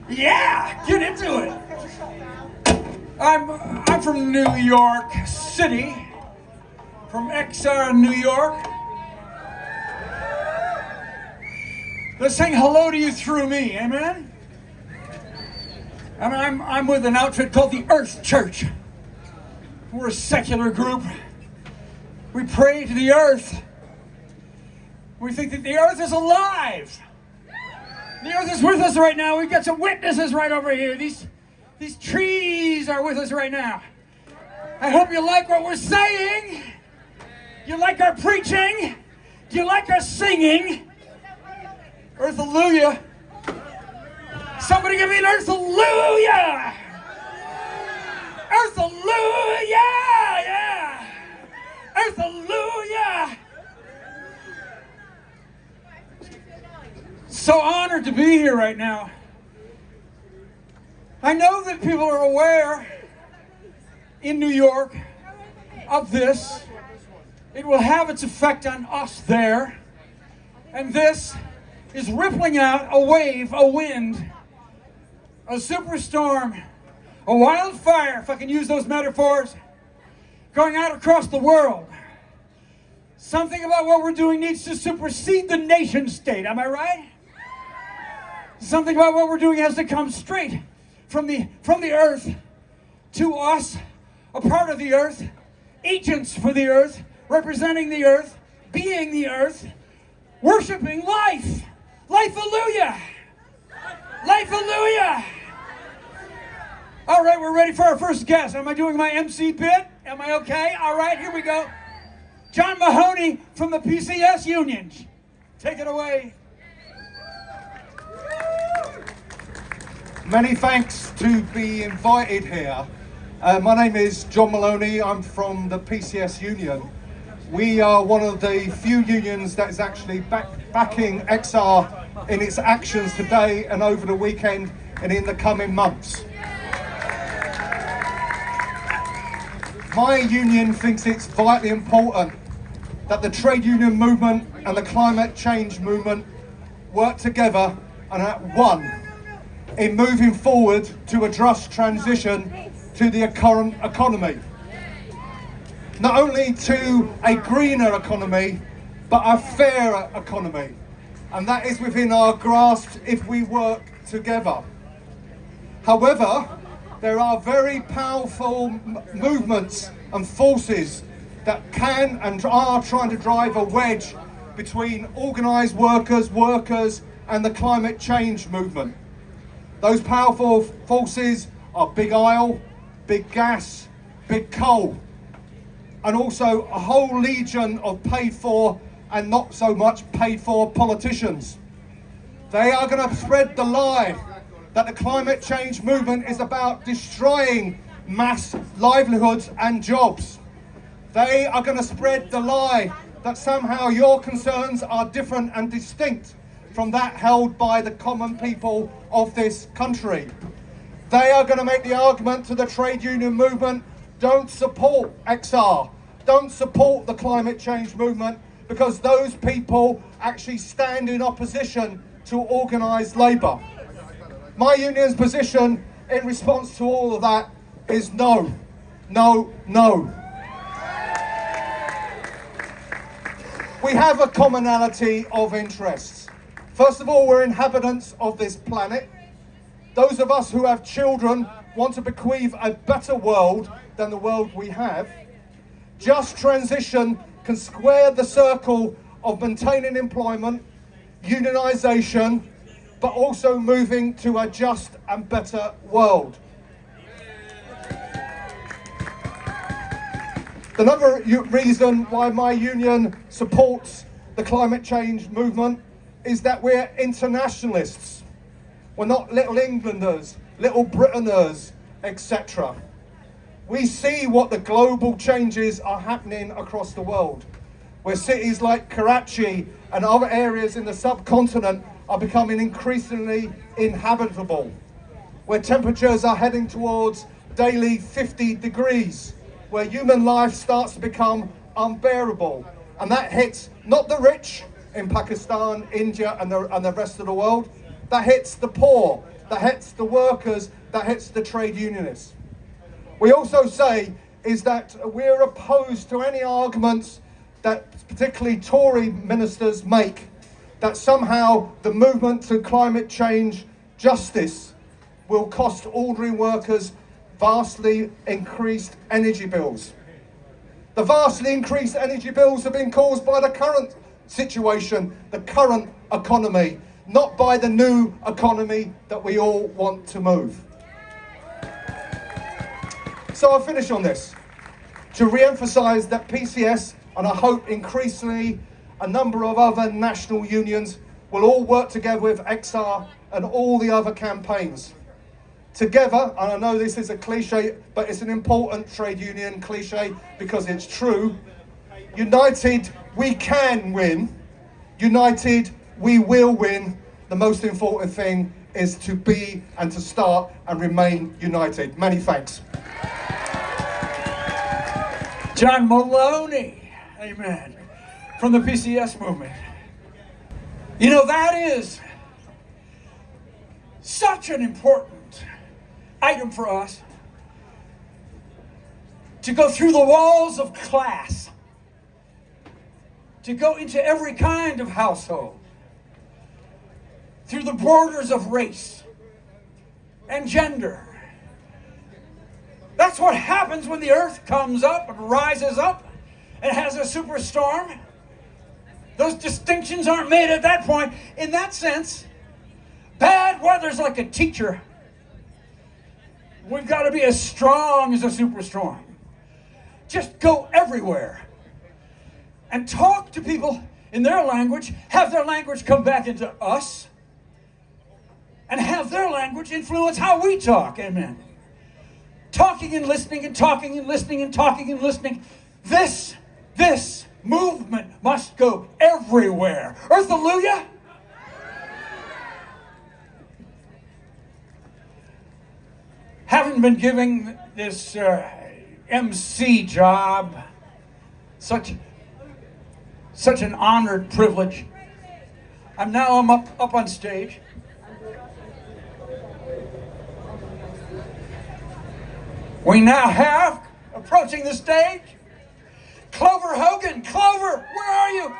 Yeah, get into it. I'm from New York City, from XR, New York. Let's sing hello to you through me, amen? And I'm with an outfit called the Earth Church. We're a secular group. We pray to the earth. We think that the earth is alive. The earth is with us right now. We've got some witnesses right over here. These trees are with us right now. I hope you like what we're saying. You like our preaching? Do you like our singing? Earth-alleluia. Somebody give me an earth-alleluia. Earth-alleluia. Yeah. Earth-alleluia. So honored to be here right now. I know that people are aware in New York of this. It will have its effect on us there. And this is rippling out a wave, a wind, a superstorm, a wildfire, if I can use those metaphors, going out across the world. Something about what we're doing needs to supersede the nation state, am I right? Something about what we're doing has to come straight from the earth to us, a part of the earth, agents for the earth, representing the earth, being the earth, worshiping life. Life-alleluia! Life-alleluia! All right, we're ready for our first guest. Am I doing my MC bit? Am I okay? All right, here we go. John Mahoney from the PCS Union. Take it away. Many thanks to be invited here. My name is John Maloney. I'm from the PCS Union. We are one of the few unions that is actually backing XR in its actions today and over the weekend and in the coming months. My union thinks it's vitally important that the trade union movement and the climate change movement work together and at one in moving forward to a just transition to the current economy. Not only to a greener economy, but a fairer economy. And that is within our grasp if we work together. However, there are very powerful movements and forces that can and are trying to drive a wedge between organised workers and the climate change movement. Those powerful forces are big oil, big gas, big coal, and also a whole legion of paid for and not so much paid for politicians. They are going to spread the lie that the climate change movement is about destroying mass livelihoods and jobs. They are going to spread the lie that somehow your concerns are different and distinct from that held by the common people of this country. They are going to make the argument to the trade union movement, don't support XR, don't support the climate change movement, because those people actually stand in opposition to organised labour. My union's position in response to all of that is no, no, no. We have a commonality of interests. First of all, we're inhabitants of this planet. Those of us who have children want to bequeath a better world than the world we have. Just transition can square the circle of maintaining employment, unionisation, but also moving to a just and better world. Another reason why my union supports the climate change movement is that we're internationalists. We're not little Englanders, little Britaners, etc. We see what the global changes are happening across the world, where cities like Karachi and other areas in the subcontinent are becoming increasingly inhabitable, where temperatures are heading towards daily 50 degrees, where human life starts to become unbearable. And that hits not the rich in Pakistan, India, and the rest of the world. That hits the poor, that hits the workers, that hits the trade unionists. We also say is that we're opposed to any arguments that particularly Tory ministers make that somehow the movement to climate change justice will cost ordinary workers vastly increased energy bills. The vastly increased energy bills have been caused by the current situation, the current economy, not by the new economy that we all want to move. So I'll finish on this, to re-emphasise that PCS, and I hope increasingly a number of other national unions, will all work together with XR and all the other campaigns. Together, and I know this is a cliche, but it's an important trade union cliche because it's true. United, we can win. United, we will win. The most important thing is to be and to start and remain united. Many thanks. John Maloney, amen, from the PCS movement. You know, that is such an important item for us, to go through the walls of class, to go into every kind of household, through the borders of race and gender. That's what happens when the earth comes up and rises up and has a superstorm. Those distinctions aren't made at that point. In that sense, bad weather's like a teacher. We've got to be as strong as a superstorm. Just go everywhere and talk to people in their language, have their language come back into us, and have their language influence how we talk. Amen. Talking and listening and talking and listening and talking and listening. This movement must go everywhere. Earth-alleluia. Having been given this MC job, such an honored privilege, I'm up on stage. We now have, approaching the stage, Clover Hogan. Clover, where are you?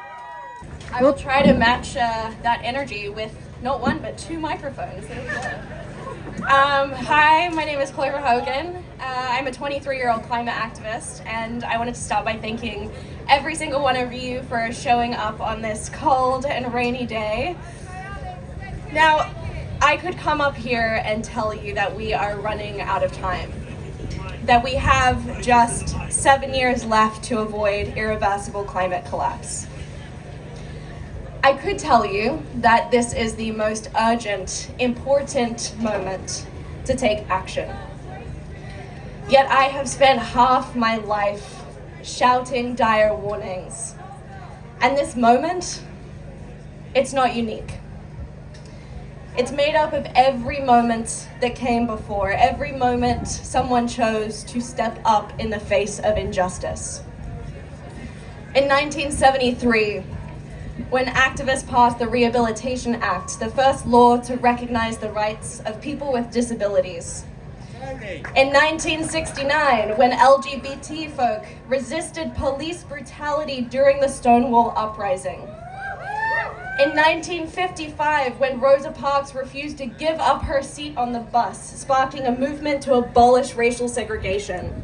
I will try to match that energy with not one, but two microphones. There we go. Hi, my name is Clover Hogan. I'm a 23-year-old climate activist, and I wanted to start by thanking every single one of you for showing up on this cold and rainy day. Now, I could come up here and tell you that we are running out of time, that we have just 7 years left to avoid irreversible climate collapse. I could tell you that this is the most urgent, important moment to take action. Yet I have spent half my life shouting dire warnings. And this moment, it's not unique. It's made up of every moment that came before, every moment someone chose to step up in the face of injustice. In 1973, when activists passed the Rehabilitation Act, the first law to recognize the rights of people with disabilities. In 1969, when LGBT folk resisted police brutality during the Stonewall Uprising. In 1955, when Rosa Parks refused to give up her seat on the bus, sparking a movement to abolish racial segregation.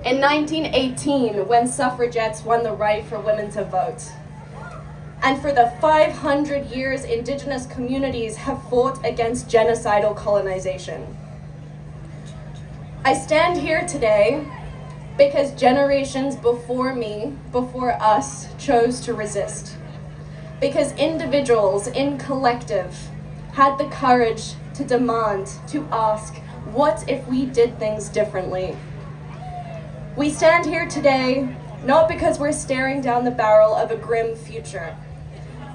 In 1918, when suffragettes won the right for women to vote. And for the 500 years Indigenous communities have fought against genocidal colonization. I stand here today because generations before me, before us, chose to resist. Because individuals in collective had the courage to demand, to ask, what if we did things differently? We stand here today not because we're staring down the barrel of a grim future,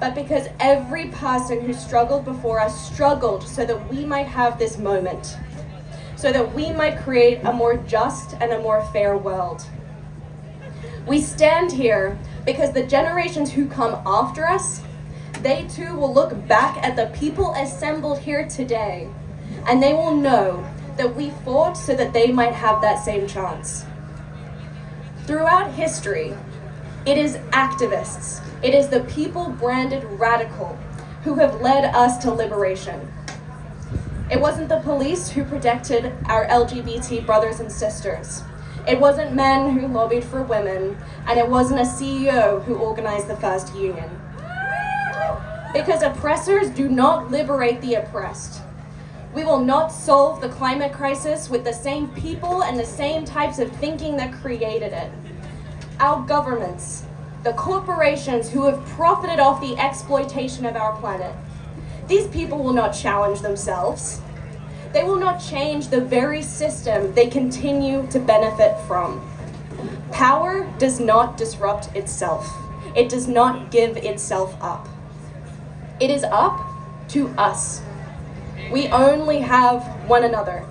but because every person who struggled before us struggled so that we might have this moment, so that we might create a more just and a more fair world. We stand here because the generations who come after us, they too will look back at the people assembled here today, and they will know that we fought so that they might have that same chance. Throughout history, It is activists. It is the people branded radical who have led us to liberation. It wasn't the police who protected our LGBT brothers and sisters. It wasn't men who lobbied for women, and it wasn't a CEO who organized the first union. Because oppressors do not liberate the oppressed. We will not solve the climate crisis with the same people and the same types of thinking that created it. Our governments, the corporations who have profited off the exploitation of our planet, these people will not challenge themselves. They will not change the very system they continue to benefit from. Power does not disrupt itself. It does not give itself up. It is up to us. We only have one another.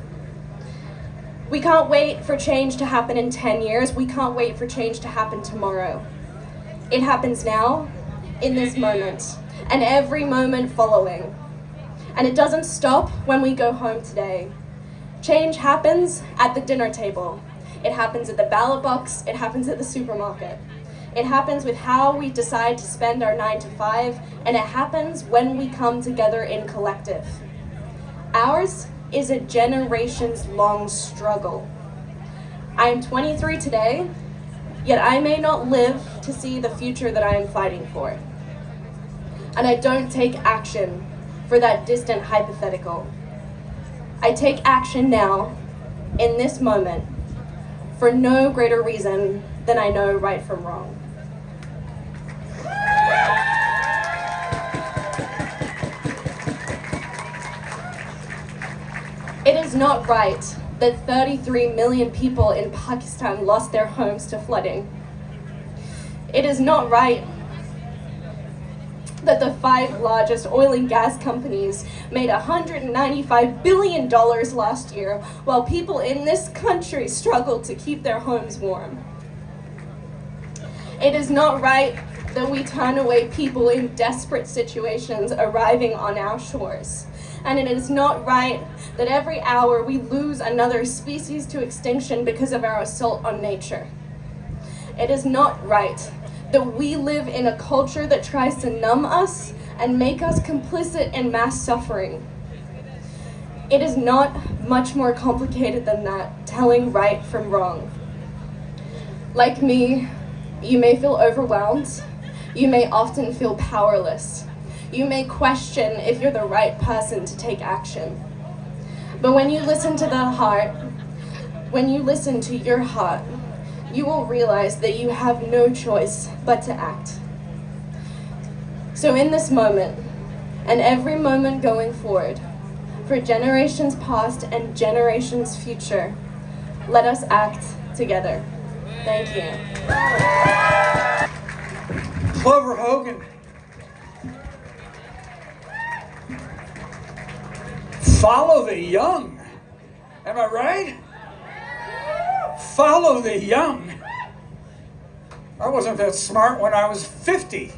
We can't wait for change to happen in 10 years. We can't wait for change to happen tomorrow. It happens now, in this moment, and every moment following. And it doesn't stop when we go home today. Change happens at the dinner table. It happens at the ballot box. It happens at the supermarket. It happens with how we decide to spend our 9 to 5, and it happens when we come together in collective. Ours is a generations-long struggle. I am 23 today, yet I may not live to see the future that I am fighting for. And I don't take action for that distant hypothetical. I take action now, in this moment, for no greater reason than I know right from wrong. It is not right that 33 million people in Pakistan lost their homes to flooding. It is not right that the 5 largest oil and gas companies made $195 billion last year while people in this country struggled to keep their homes warm. It is not right that we turn away people in desperate situations arriving on our shores. And it is not right that every hour we lose another species to extinction because of our assault on nature. It is not right that we live in a culture that tries to numb us and make us complicit in mass suffering. It is not much more complicated than that, telling right from wrong. Like me, you may feel overwhelmed. You may often feel powerless. You may question if you're the right person to take action. But when you listen to the heart, when you listen to your heart, you will realize that you have no choice but to act. So in this moment, and every moment going forward, for generations past and generations future, let us act together. Thank you. Clover Hogan. Follow the young. Am I right? Follow the young. I wasn't that smart when I was 50.